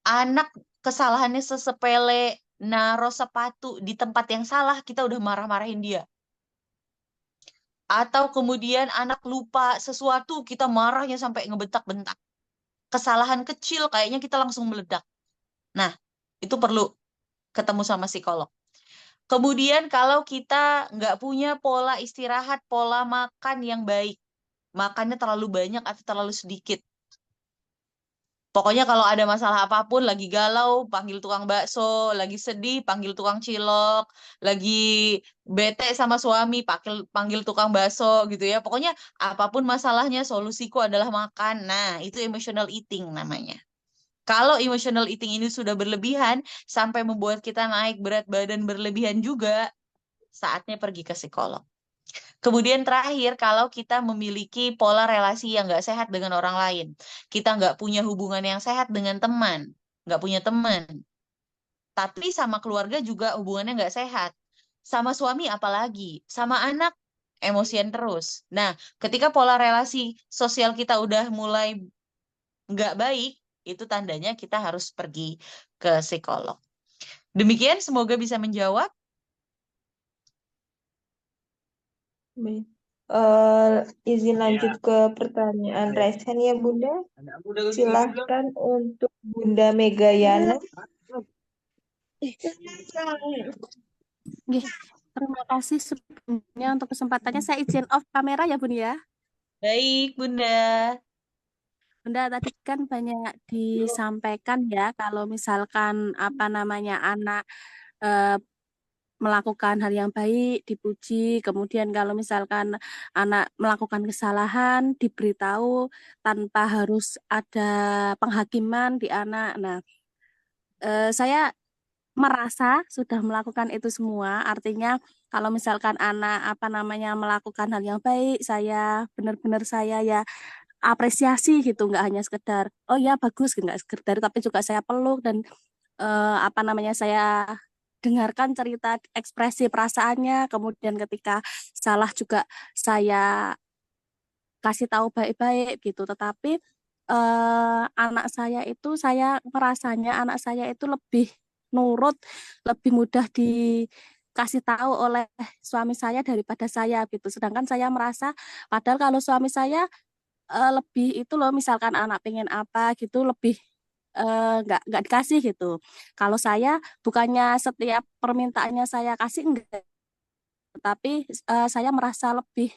Anak kesalahannya sesepele naruh sepatu di tempat yang salah, kita udah marah-marahin dia. Atau kemudian anak lupa sesuatu, kita marahnya sampai ngebentak-bentak. Kesalahan kecil kayaknya kita langsung meledak. Nah, itu perlu ketemu sama psikolog. Kemudian kalau kita nggak punya pola istirahat, pola makan yang baik, makannya terlalu banyak atau terlalu sedikit. Pokoknya kalau ada masalah apapun, lagi galau, panggil tukang bakso, lagi sedih, panggil tukang cilok, lagi bete sama suami, panggil tukang bakso gitu ya. Pokoknya apapun masalahnya, solusiku adalah makan. Nah, itu emotional eating namanya. Kalau emotional eating ini sudah berlebihan, sampai membuat kita naik berat badan berlebihan juga, saatnya pergi ke psikolog. Kemudian terakhir, kalau kita memiliki pola relasi yang nggak sehat dengan orang lain, kita nggak punya hubungan yang sehat dengan teman, nggak punya teman, tapi sama keluarga juga hubungannya nggak sehat, sama suami apalagi, sama anak emosian terus. Nah, ketika pola relasi sosial kita udah mulai nggak baik, itu tandanya kita harus pergi ke psikolog. Demikian, semoga bisa menjawab. Baik. Izin lanjut ke pertanyaan Resen ya Bunda. Silahkan untuk Bunda Megayana. Nggih, terima kasih sebelumnya untuk kesempatannya. Saya izin off kamera ya, Bun ya. Baik, Bunda. Bunda tadi kan banyak disampaikan ya kalau misalkan apa namanya anak eh, melakukan hal yang baik dipuji, kemudian kalau misalkan anak melakukan kesalahan diberitahu tanpa harus ada penghakiman di anak. Nah, saya merasa sudah melakukan itu semua. Artinya kalau misalkan anak apa namanya melakukan hal yang baik, saya benar-benar saya ya apresiasi gitu, nggak hanya sekedar oh ya bagus, nggak sekedar, tapi juga saya peluk dan apa namanya saya dengarkan cerita ekspresi perasaannya. Kemudian ketika salah juga saya kasih tahu baik-baik gitu. Tetapi anak saya itu saya merasanya anak saya itu lebih nurut, lebih mudah dikasih tahu oleh suami saya daripada saya gitu. Sedangkan saya merasa padahal kalau suami saya lebih itu loh, misalkan anak pengen apa gitu lebih nggak dikasih gitu. Kalau saya bukannya setiap permintaannya saya kasih enggak, tapi saya merasa lebih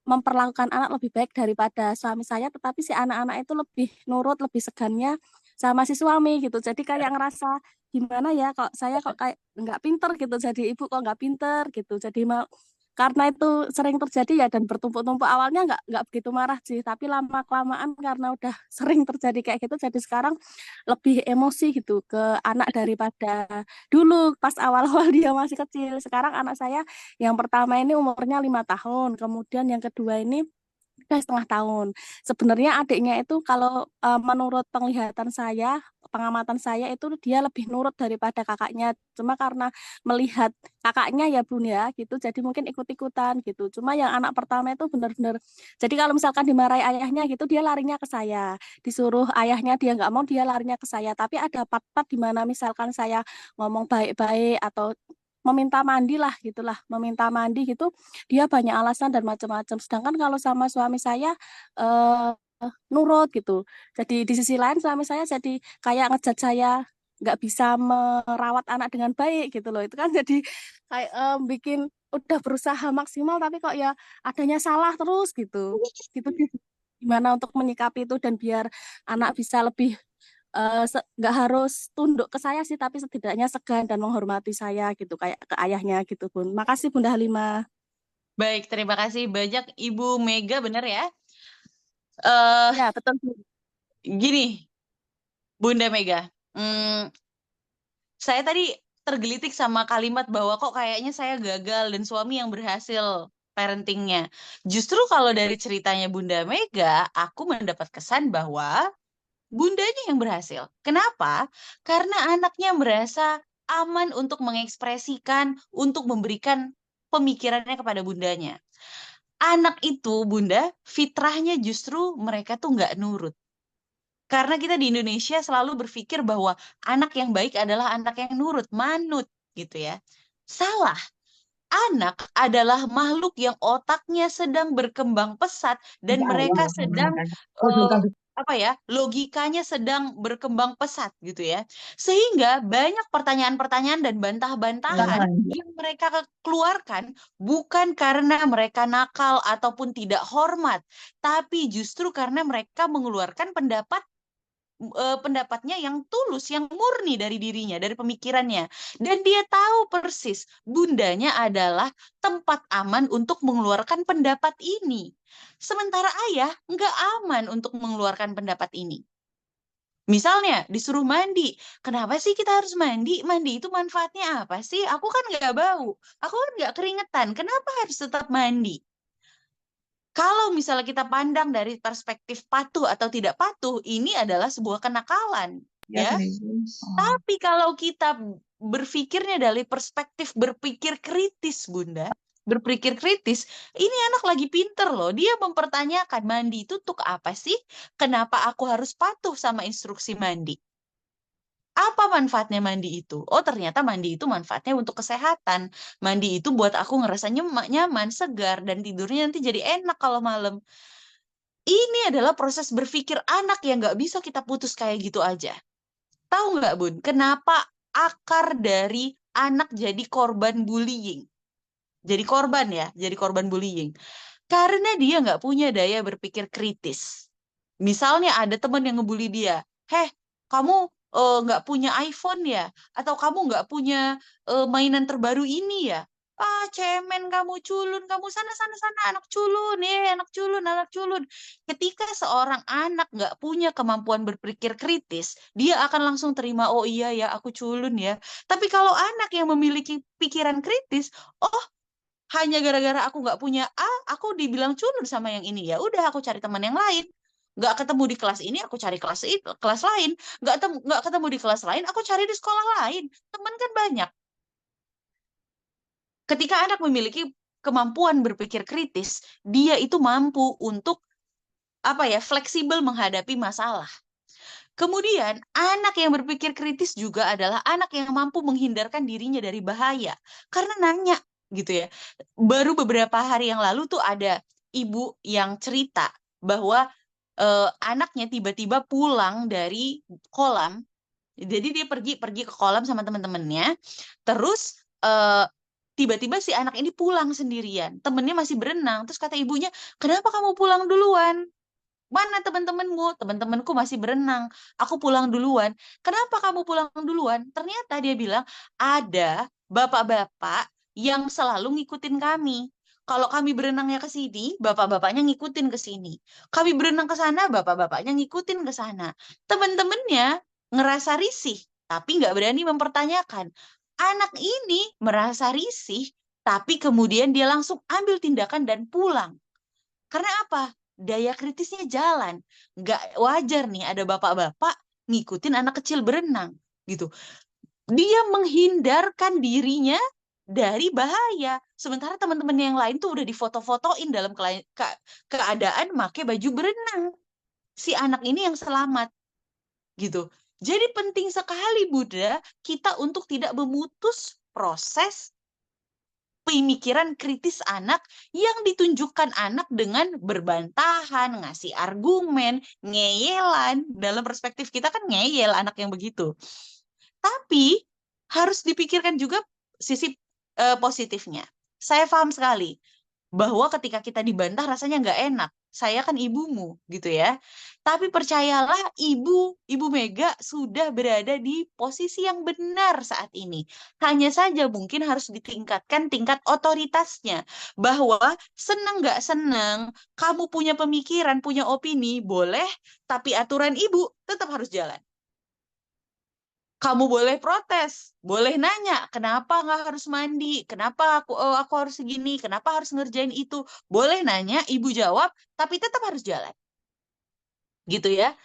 memperlakukan anak lebih baik daripada suami saya, tetapi si anak-anak itu lebih nurut, lebih segannya sama si suami gitu. Jadi kayak ngerasa gimana ya, kok saya kok kayak nggak pinter gitu, jadi ibu kok nggak pinter gitu. Jadi karena itu sering terjadi ya dan bertumpuk-tumpuk, awalnya nggak begitu marah sih, tapi lama kelamaan karena udah sering terjadi kayak gitu jadi sekarang lebih emosi gitu ke anak daripada dulu pas awal-awal dia masih kecil. Sekarang anak saya yang pertama ini umurnya 5 tahun, kemudian yang kedua ini udah 1,5 tahun. Sebenarnya adiknya itu kalau menurut penglihatan saya, pengamatan saya itu dia lebih nurut daripada kakaknya. Cuma karena melihat kakaknya ya Bun ya gitu, jadi mungkin ikut-ikutan gitu. Cuma yang anak pertama itu benar-benar, jadi kalau misalkan dimarahi ayahnya gitu, dia larinya ke saya. Disuruh ayahnya dia nggak mau, dia larinya ke saya. Tapi ada part-part di mana misalkan saya ngomong baik-baik atau meminta mandi lah gitulah, meminta mandi gitu dia banyak alasan dan macam-macam. Sedangkan kalau sama suami saya eh, nurut gitu. Jadi di sisi lain suami saya jadi kayak ngejat saya nggak bisa merawat anak dengan baik gitu loh. Itu kan jadi kayak bikin udah berusaha maksimal tapi kok ya adanya salah terus gitu. Gitu sih. Gimana untuk menyikapi itu dan biar anak bisa lebih nggak harus tunduk ke saya sih tapi setidaknya segan dan menghormati saya gitu kayak ke ayahnya gitu Bun. Makasih Bunda Halimah. Baik, terima kasih banyak Ibu Mega, benar ya? eh Ya, betul. Gini, Bunda Mega. Hmm, saya tadi tergelitik sama kalimat bahwa kok kayaknya saya gagal dan suami yang berhasil parentingnya. Justru kalau dari ceritanya Bunda Mega, aku mendapat kesan bahwa bundanya yang berhasil. Kenapa? Karena anaknya merasa aman untuk mengekspresikan, untuk memberikan pemikirannya kepada bundanya. Anak itu, Bunda, fitrahnya justru mereka tuh nggak nurut. Karena kita di Indonesia selalu berpikir bahwa anak yang baik adalah anak yang nurut, manut, gitu ya. Salah. Anak adalah makhluk yang otaknya sedang berkembang pesat dan mereka sedang apa ya, logikanya sedang berkembang pesat gitu ya. Sehingga banyak pertanyaan-pertanyaan dan bantah-bantahan yang mereka keluarkan bukan karena mereka nakal ataupun tidak hormat, tapi justru karena mereka mengeluarkan pendapatnya yang tulus, yang murni dari dirinya, dari pemikirannya. Dan dia tahu persis bundanya adalah tempat aman untuk mengeluarkan pendapat ini. Sementara ayah nggak aman untuk mengeluarkan pendapat ini. Misalnya disuruh mandi, kenapa sih kita harus mandi? Mandi itu manfaatnya apa sih? Aku kan nggak bau, aku kan nggak keringetan, kenapa harus tetap mandi? Kalau misalnya kita pandang dari perspektif patuh atau tidak patuh, ini adalah sebuah kenakalan, ya. Tapi kalau kita berpikirnya dari perspektif berpikir kritis, Bunda, berpikir kritis, ini anak lagi pinter loh. Dia mempertanyakan mandi itu untuk apa sih? Kenapa aku harus patuh sama instruksi mandi? Apa manfaatnya mandi itu? Oh, ternyata mandi itu manfaatnya untuk kesehatan. Mandi itu buat aku ngerasa nyaman, segar, dan tidurnya nanti jadi enak kalau malam. Ini adalah proses berpikir anak yang nggak bisa kita putus kayak gitu aja. Tahu nggak, Bun, kenapa akar dari anak jadi korban bullying? Jadi korban ya, jadi korban bullying. Karena dia nggak punya daya berpikir kritis. Misalnya ada teman yang ngebully dia, heh, kamu nggak punya iPhone ya? Atau kamu nggak punya mainan terbaru ini ya? Ah, cemen kamu, culun kamu, sana sana sana, anak culun, anak culun, anak culun. Ketika seorang anak nggak punya kemampuan berpikir kritis, dia akan langsung terima, oh iya ya, aku culun ya. Tapi kalau anak yang memiliki pikiran kritis, oh, hanya gara-gara aku nggak punya A, aku dibilang culun sama yang ini. Ya udah, aku cari teman yang lain. Nggak ketemu di kelas ini, aku cari kelas lain. Nggak ketemu di kelas lain, aku cari di sekolah lain. Teman kan banyak. Ketika anak memiliki kemampuan berpikir kritis, dia itu mampu untuk apa ya, fleksibel menghadapi masalah. Kemudian, anak yang berpikir kritis juga adalah anak yang mampu menghindarkan dirinya dari bahaya. Karena nanya, gitu ya. Baru beberapa hari yang lalu tuh ada ibu yang cerita bahwa anaknya tiba-tiba pulang dari kolam. Jadi dia pergi ke kolam sama teman-temannya. Terus tiba-tiba si anak ini pulang sendirian. Temennya masih berenang. Terus kata ibunya, kenapa kamu pulang duluan? Mana teman-temanmu? Teman-temanku masih berenang. Aku pulang duluan. Kenapa kamu pulang duluan? Ternyata dia bilang, ada bapak-bapak yang selalu ngikutin kami. Kalau kami berenangnya ke sini, bapak-bapaknya ngikutin ke sini. Kami berenang ke sana, bapak-bapaknya ngikutin ke sana. Teman-temannya ngerasa risih, tapi nggak berani mempertanyakan. Anak ini merasa risih, tapi kemudian dia langsung ambil tindakan dan pulang. Karena apa? Daya kritisnya jalan. Nggak wajar nih ada bapak-bapak ngikutin anak kecil berenang gitu. Dia menghindarkan dirinya dari bahaya. Sementara teman-teman yang lain tuh udah difoto-fotoin dalam keadaan pakai baju berenang. Si anak ini yang selamat gitu. Jadi penting sekali Bunda kita untuk tidak memutus proses pemikiran kritis anak yang ditunjukkan anak dengan berbantahan, ngasih argumen, ngeyelan. Dalam perspektif kita kan ngeyel anak yang begitu. Tapi harus dipikirkan juga sisi positifnya. Saya paham sekali bahwa ketika kita dibantah rasanya nggak enak. Saya kan ibumu, gitu ya. Tapi percayalah, Ibu Mega sudah berada di posisi yang benar saat ini. Hanya saja mungkin harus ditingkatkan tingkat otoritasnya. Bahwa senang nggak senang, kamu punya pemikiran, punya opini, boleh, tapi aturan ibu tetap harus jalan. Kamu boleh protes, boleh nanya, kenapa nggak harus mandi, kenapa aku harus segini, kenapa harus ngerjain itu. Boleh nanya, ibu jawab, tapi tetap harus jalan. Gitu ya.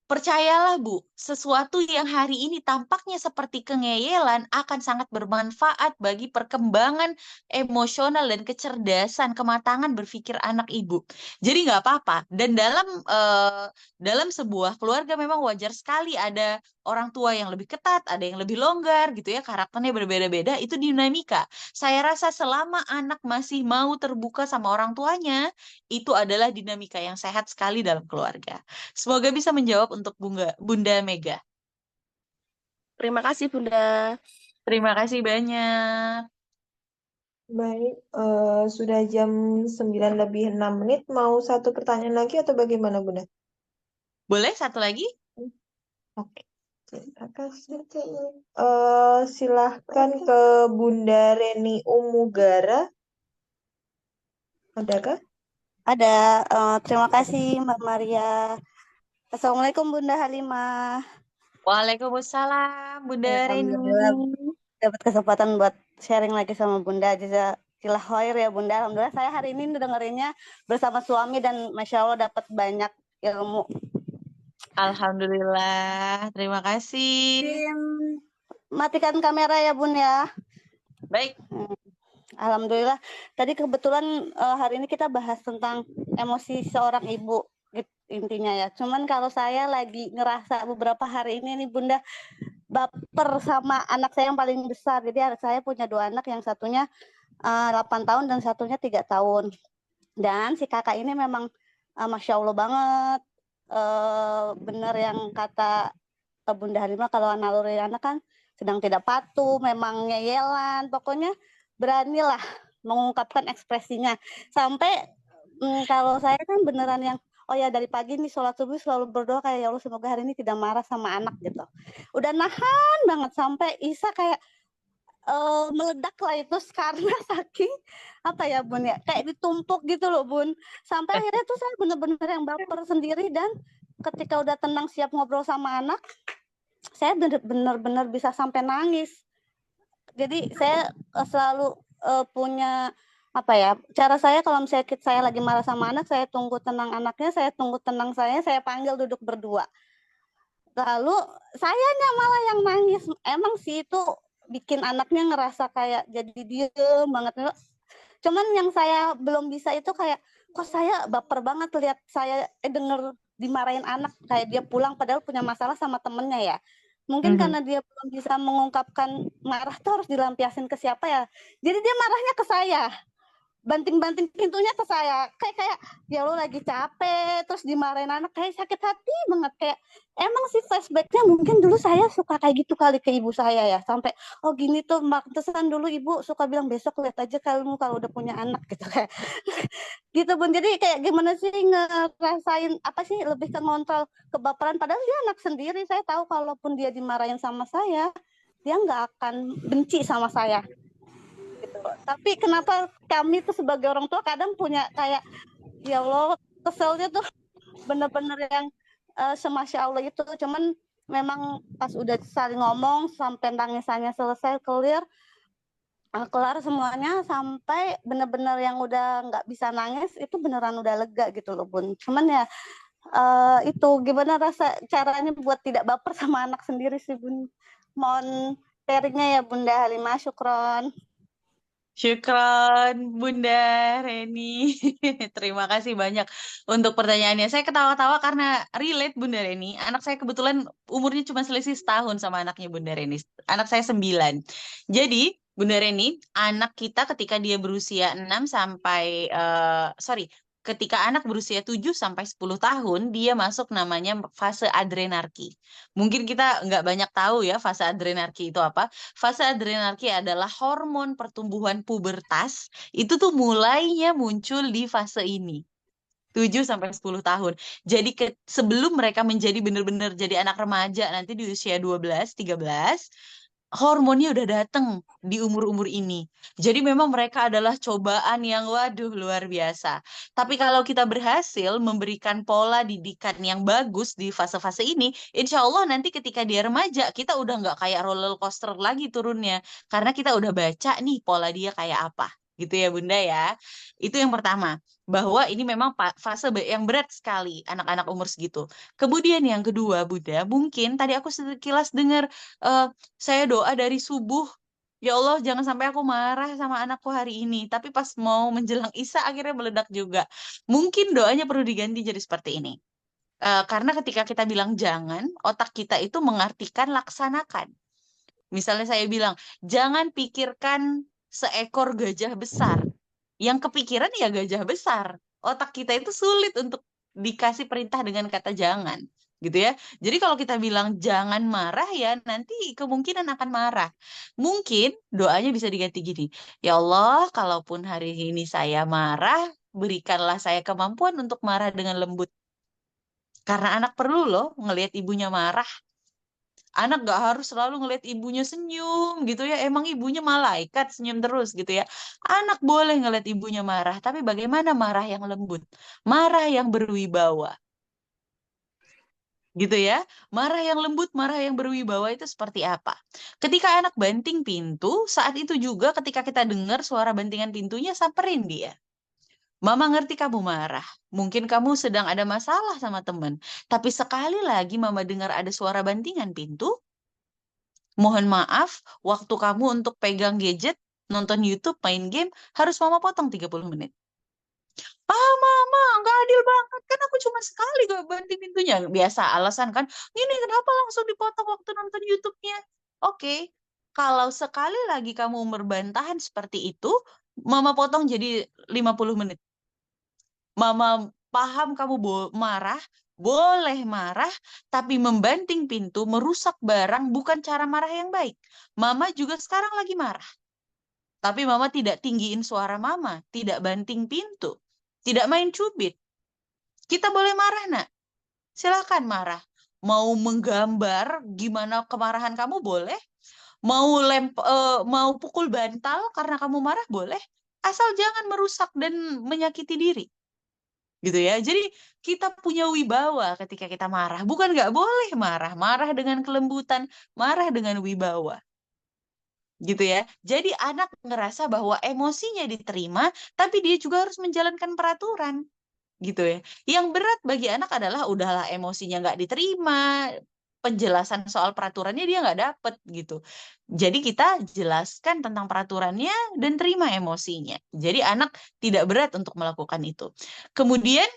Percayalah Bu, sesuatu yang hari ini tampaknya seperti kengeyelan akan sangat bermanfaat bagi perkembangan emosional dan kecerdasan, kematangan berpikir anak Ibu. Jadi nggak apa-apa. Dan dalam sebuah keluarga memang wajar sekali ada orang tua yang lebih ketat, ada yang lebih longgar gitu ya, karakternya berbeda-beda, itu dinamika. Saya rasa selama anak masih mau terbuka sama orang tuanya, itu adalah dinamika yang sehat sekali dalam keluarga. Semoga bisa menjawab untuk Bunda Mega. Terima kasih Bunda. Terima kasih banyak. Baik, sudah jam 9:06. Mau satu pertanyaan lagi atau bagaimana, Bunda? Boleh satu lagi? Oke, terima kasih. Silahkan ke Bunda Reni Umugara. Adakah? Ada, terima kasih Mbak Maria. Assalamualaikum Bunda Halimah. Waalaikumsalam, Bunda Reni. Alhamdulillah dapat kesempatan buat sharing lagi sama Bunda. Jazakallah khair ya Bunda. Alhamdulillah saya hari ini dengerinnya bersama suami dan Masya Allah dapat banyak ilmu. Alhamdulillah, terima kasih. Matikan kamera ya Bun ya. Baik. Alhamdulillah. Tadi kebetulan hari ini kita bahas tentang emosi seorang ibu intinya ya. Cuman kalau saya lagi ngerasa beberapa hari ini nih Bunda baper sama anak saya yang paling besar. Jadi saya punya 2 anak, yang satunya 8 tahun dan satunya 3 tahun. Dan si kakak ini memang Masya Allah banget. Benar yang kata Bunda Halimah, kalau naluri anak kan sedang tidak patuh, memang ngeyelan, pokoknya beranilah mengungkapkan ekspresinya. Sampai kalau saya kan beneran yang oh ya dari pagi nih sholat subuh selalu berdoa kayak ya Allah semoga hari ini tidak marah sama anak gitu. Udah nahan banget sampai Isa kayak meledak lah itu karena saking apa ya Bun ya kayak ditumpuk gitu loh Bun. Sampai akhirnya tuh saya bener-bener yang baper sendiri, dan ketika udah tenang siap ngobrol sama anak, saya bener-bener bisa sampai nangis. Jadi saya selalu punya apa ya, cara saya kalau misalnya saya lagi marah sama anak, saya tunggu tenang anaknya, saya tunggu tenang saya panggil duduk berdua. Lalu sayanya malah yang nangis. Emang sih itu bikin anaknya ngerasa kayak jadi diem banget. Cuman yang saya belum bisa itu kayak, kok saya baper banget lihat saya denger dimarahin anak, kayak dia pulang padahal punya masalah sama temennya ya. Mungkin karena dia belum bisa mengungkapkan marah tuh harus dilampiasin ke siapa ya. Jadi dia marahnya ke saya. Banting-banting pintunya ke saya. Kayak ya lo lagi capek terus dimarahin anak, kayak sakit hati banget. Kayak emang sih flashbacknya mungkin dulu saya suka kayak gitu kali ke ibu saya ya. Sampai oh gini tuh pantesan dulu ibu suka bilang besok lihat aja kamu kalau udah punya anak gitu kayak gitu Bun. Jadi kayak gimana sih ngerasain apa sih lebih ke ngontrol kebaperan, padahal dia anak sendiri. Saya tahu kalaupun dia dimarahin sama saya, dia nggak akan benci sama saya gitu. Tapi kenapa kami tuh sebagai orang tua kadang punya kayak, ya Allah, keselnya tuh bener-bener yang semasya Allah itu. Cuman memang pas udah saling ngomong sampai tangisannya selesai kelar semuanya sampai bener-bener yang udah nggak bisa nangis itu beneran udah lega gitu loh Bun. Cuman ya itu gimana caranya buat tidak baper sama anak sendiri sih Bun. Mohon sharingnya ya Bunda Halimah, syukron. Syukron Bunda Reni. Terima kasih banyak untuk pertanyaannya. Saya ketawa-tawa karena relate Bunda Reni. Anak saya kebetulan umurnya cuma selisih setahun sama anaknya Bunda Reni. Anak saya 9. Jadi Bunda Reni, anak kita ketika dia berusia 6 sampai ketika anak berusia 7 sampai 10 tahun, dia masuk namanya fase adrenarki. Mungkin kita nggak banyak tahu ya fase adrenarki itu apa. Fase adrenarki adalah hormon pertumbuhan pubertas. Itu tuh mulainya muncul di fase ini. 7 sampai 10 tahun. Jadi sebelum mereka menjadi benar-benar jadi anak remaja nanti di usia 12, 13, hormonnya udah dateng di umur-umur ini. Jadi memang mereka adalah cobaan yang waduh luar biasa. Tapi kalau kita berhasil memberikan pola didikan yang bagus di fase-fase ini, insya Allah nanti ketika dia remaja, kita udah nggak kayak roller coaster lagi turunnya. Karena kita udah baca nih pola dia kayak apa. Gitu ya Bunda ya. Itu yang pertama. Bahwa ini memang fase yang berat sekali anak-anak umur segitu. Kemudian yang kedua Bunda, mungkin tadi aku sekilas dengar saya doa dari subuh, ya Allah jangan sampai aku marah sama anakku hari ini. Tapi pas mau menjelang Isya akhirnya meledak juga. Mungkin doanya perlu diganti jadi seperti ini. Karena ketika kita bilang jangan, otak kita itu mengartikan laksanakan. Misalnya saya bilang, jangan pikirkan seekor gajah besar. Yang kepikiran ya gajah besar. Otak kita itu sulit untuk dikasih perintah dengan kata jangan. Gitu ya. Jadi kalau kita bilang jangan marah ya nanti kemungkinan akan marah. Mungkin doanya bisa diganti gini. Ya Allah, kalaupun hari ini saya marah, berikanlah saya kemampuan untuk marah dengan lembut. Karena anak perlu loh ngelihat ibunya marah. Anak gak harus selalu ngeliat ibunya senyum gitu ya. Emang ibunya malaikat senyum terus gitu ya. Anak boleh ngeliat ibunya marah. Tapi bagaimana marah yang lembut? Marah yang berwibawa. Gitu ya. Marah yang lembut, marah yang berwibawa itu seperti apa? Ketika anak banting pintu, saat itu juga ketika kita dengar suara bantingan pintunya, samperin dia. Mama ngerti kamu marah. Mungkin kamu sedang ada masalah sama teman. Tapi sekali lagi mama dengar ada suara bantingan pintu, mohon maaf, waktu kamu untuk pegang gadget, nonton YouTube, main game, harus mama potong 30 menit. Mama, nggak adil banget. Kan aku cuma sekali gak banting pintunya. Biasa alasan kan, ini kenapa langsung dipotong waktu nonton YouTube-nya? Oke, kalau sekali lagi kamu berbantahan seperti itu, mama potong jadi 50 menit. Mama paham kamu marah, boleh marah, tapi membanting pintu, merusak barang bukan cara marah yang baik. Mama juga sekarang lagi marah. Tapi mama tidak tinggiin suara mama, tidak banting pintu, tidak main cubit. Kita boleh marah, nak. Silakan marah. Mau menggambar gimana kemarahan kamu boleh. Mau pukul bantal karena kamu marah boleh. Asal jangan merusak dan menyakiti diri. Gitu ya. Jadi kita punya wibawa ketika kita marah. Bukan nggak boleh marah. Marah dengan kelembutan, marah dengan wibawa. Gitu ya. Jadi anak ngerasa bahwa emosinya diterima, tapi dia juga harus menjalankan peraturan. Gitu ya. Yang berat bagi anak adalah udahlah emosinya nggak diterima, penjelasan soal peraturannya dia nggak dapet gitu. Jadi kita jelaskan tentang peraturannya dan terima emosinya. Jadi anak tidak berat untuk melakukan itu. Kemudian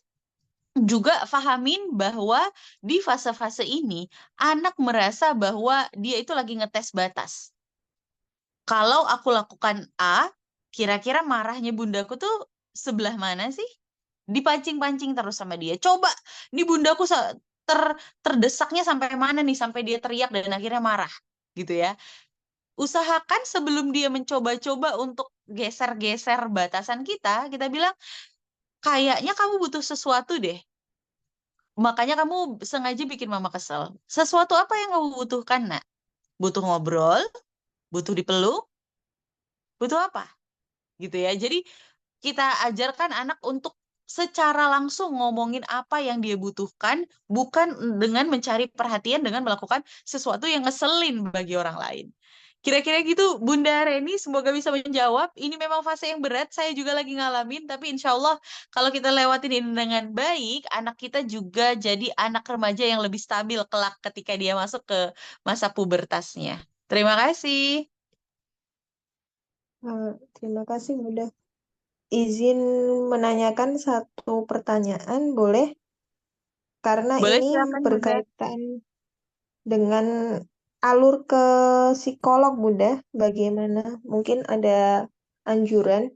juga fahamin bahwa di fase-fase ini anak merasa bahwa dia itu lagi ngetes batas. Kalau aku lakukan A, kira-kira marahnya bundaku tuh sebelah mana sih? Dipancing-pancing terus sama dia. Coba, nih bundaku terdesaknya sampai mana nih? Sampai dia teriak dan akhirnya marah. Gitu ya. Usahakan sebelum dia mencoba-coba untuk geser-geser batasan kita bilang, kayaknya kamu butuh sesuatu deh. Makanya kamu sengaja bikin mama kesel. Sesuatu apa yang kamu butuhkan, nak? Butuh ngobrol? Butuh dipeluk? Butuh apa? gitu ya. Jadi kita ajarkan anak untuk secara langsung ngomongin apa yang dia butuhkan, bukan dengan mencari perhatian dengan melakukan sesuatu yang ngeselin bagi orang lain. Kira-kira gitu, Bunda Reni, semoga bisa menjawab. Ini memang fase yang berat, saya juga lagi ngalamin, tapi insya Allah kalau kita lewatin ini dengan baik, anak kita juga jadi anak remaja yang lebih stabil kelak ketika dia masuk ke masa pubertasnya. Terima kasih. Terima kasih, Bunda. Izin menanyakan satu pertanyaan, boleh? Karena Boleh ini silakan, Bunda. berkaitan dengan alur ke psikolog, Bunda. Bagaimana? Mungkin ada anjuran.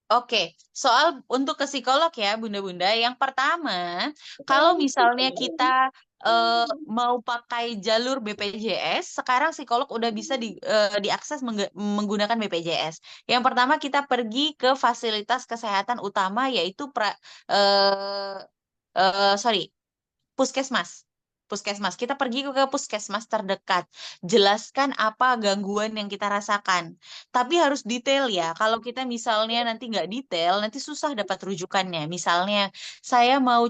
Oke, soal untuk ke psikolog ya, Bunda-Bunda. Yang pertama, kalau misalnya kita mau pakai jalur BPJS, sekarang psikolog udah bisa diakses menggunakan BPJS. Yang pertama, kita pergi ke fasilitas kesehatan utama, yaitu eh, sorry, puskesmas. Puskesmas. Kita pergi ke puskesmas terdekat. Jelaskan apa gangguan yang kita rasakan. Tapi harus detail ya. Kalau kita misalnya nanti nggak detail, nanti susah dapat rujukannya. Misalnya, saya mau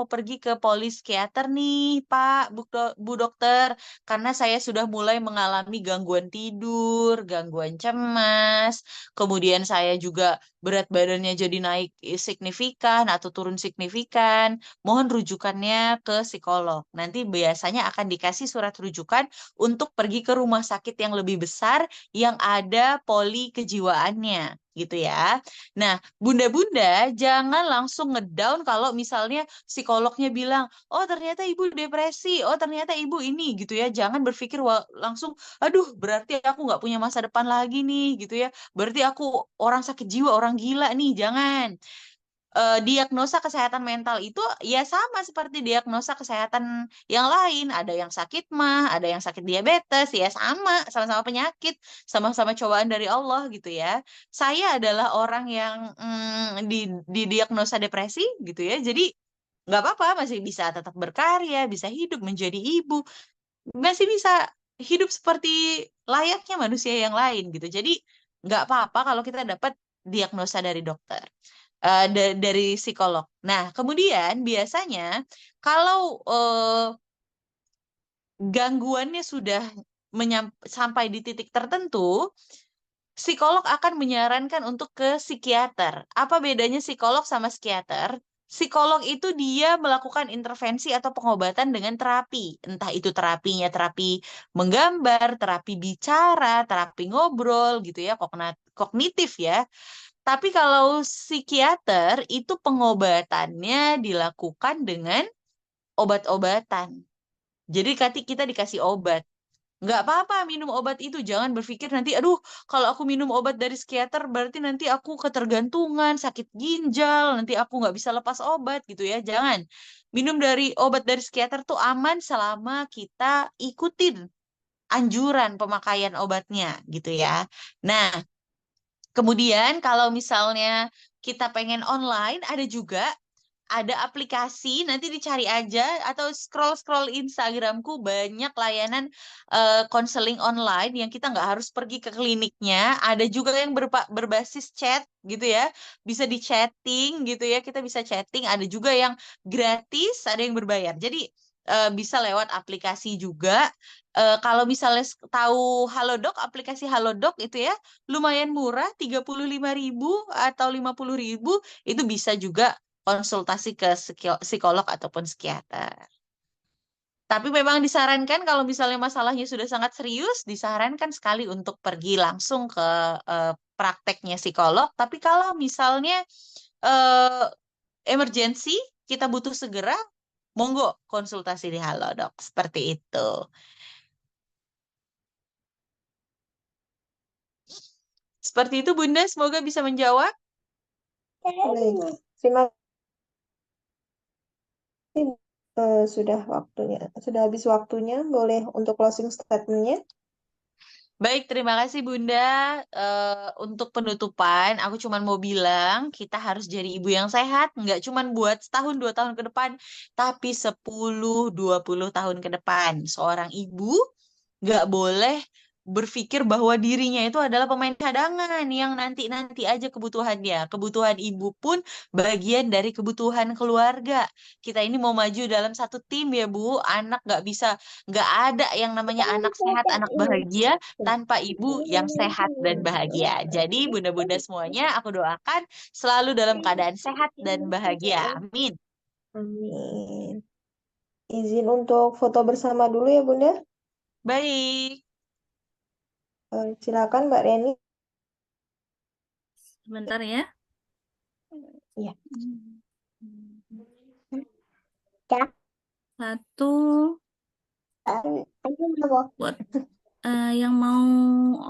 pergi ke poliskiater nih, Pak, Bu Dokter, karena saya sudah mulai mengalami gangguan tidur, gangguan cemas, kemudian saya juga berat badannya jadi naik signifikan atau turun signifikan, mohon rujukannya ke psikolog. Nanti biasanya akan dikasih surat rujukan untuk pergi ke rumah sakit yang lebih besar yang ada poli kejiwaannya gitu ya. Nah, bunda-bunda jangan langsung ngedown kalau misalnya psikolognya bilang, oh ternyata ibu depresi, oh ternyata ibu ini gitu ya. Jangan berpikir langsung, aduh berarti aku nggak punya masa depan lagi nih gitu ya. Berarti aku orang sakit jiwa, orang gila nih. Jangan. Diagnosa kesehatan mental itu ya sama seperti diagnosa kesehatan yang lain. Ada yang sakit mah, ada yang sakit diabetes, ya sama-sama penyakit, sama-sama cobaan dari Allah gitu ya. Saya adalah orang yang didiagnosa depresi gitu ya. Jadi nggak apa-apa, masih bisa tetap berkarya, bisa hidup menjadi ibu, masih bisa hidup seperti layaknya manusia yang lain gitu. Jadi nggak apa-apa kalau kita dapat diagnosa dari dokter, dari psikolog. Nah, kemudian biasanya kalau gangguannya sudah sampai di titik tertentu, psikolog akan menyarankan untuk ke psikiater. Apa bedanya psikolog sama psikiater? Psikolog itu dia melakukan intervensi atau pengobatan dengan terapi. Entah itu terapinya terapi menggambar, terapi bicara, terapi ngobrol gitu ya, kognitif ya. Tapi kalau psikiater itu pengobatannya dilakukan dengan obat-obatan. Jadi kita dikasih obat. Nggak apa-apa minum obat itu. Jangan berpikir nanti, aduh, kalau aku minum obat dari psikiater, berarti nanti aku ketergantungan, sakit ginjal, nanti aku nggak bisa lepas obat gitu ya. Jangan. Minum dari obat dari psikiater tuh aman selama kita ikutin anjuran pemakaian obatnya gitu ya. Nah, kemudian kalau misalnya kita pengen online, ada aplikasi, nanti dicari aja atau scroll-scroll Instagramku, banyak layanan konseling online yang kita nggak harus pergi ke kliniknya. Ada juga yang berbasis chat gitu ya, bisa di chatting gitu ya, kita bisa chatting. Ada juga yang gratis, ada yang berbayar. Jadi bisa lewat aplikasi juga. Kalau misalnya tahu Halodoc, aplikasi Halodoc itu ya lumayan murah, 35.000 atau 50.000, itu bisa juga konsultasi ke psikolog ataupun psikiater. Tapi memang disarankan kalau misalnya masalahnya sudah sangat serius, disarankan sekali untuk pergi langsung ke prakteknya psikolog. Tapi kalau misalnya eh, emergency, kita butuh segera, monggo konsultasi di Halodoc. Seperti itu. Seperti itu, Bunda. Semoga bisa menjawab. Baik. Terima kasih. Sudah habis waktunya. Boleh untuk closing statement-nya. Baik, terima kasih Bunda. Untuk penutupan, aku cuma mau bilang kita harus jadi ibu yang sehat, nggak cuma buat setahun, 2 tahun ke depan, tapi 10, 20 tahun ke depan. Seorang ibu nggak boleh berpikir bahwa dirinya itu adalah pemain cadangan yang nanti-nanti aja kebutuhannya. Kebutuhan ibu pun bagian dari kebutuhan keluarga. Kita ini mau maju dalam satu tim ya Bu. Anak nggak ada yang namanya anak sehat, anak bahagia tanpa ibu yang sehat dan bahagia. Jadi bunda-bunda semuanya aku doakan selalu dalam keadaan sehat dan bahagia. Amin. Amin. Izin untuk foto bersama dulu ya Bunda. Baik. Silakan Mbak Reni. Sebentar ya. Iya. Satu buat yang mau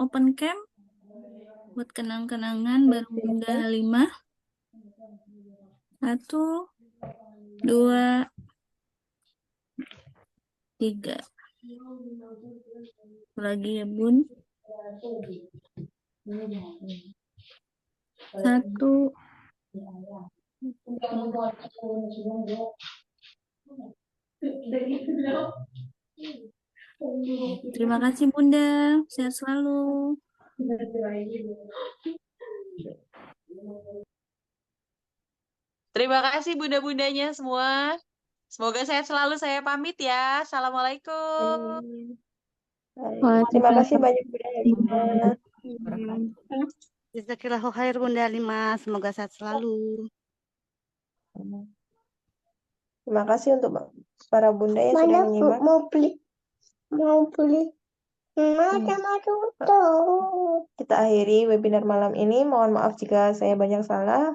open cam buat kenang-kenangan bareng Bunda 5. 1, 2, 3. Lagi ya Bun. 1. Terima kasih Bunda, sehat selalu. Terima kasih bunda-bundanya semua. Semoga sehat selalu. Saya pamit ya. Assalamualaikum. Terima kasih banyak Bunda Helena. Jazakillahu khair Bunda 5. Semoga sehat selalu. Terima kasih untuk para bunda yang sudah menyimak. Mau beli. Kita akhiri webinar malam ini. Mohon maaf jika saya banyak salah.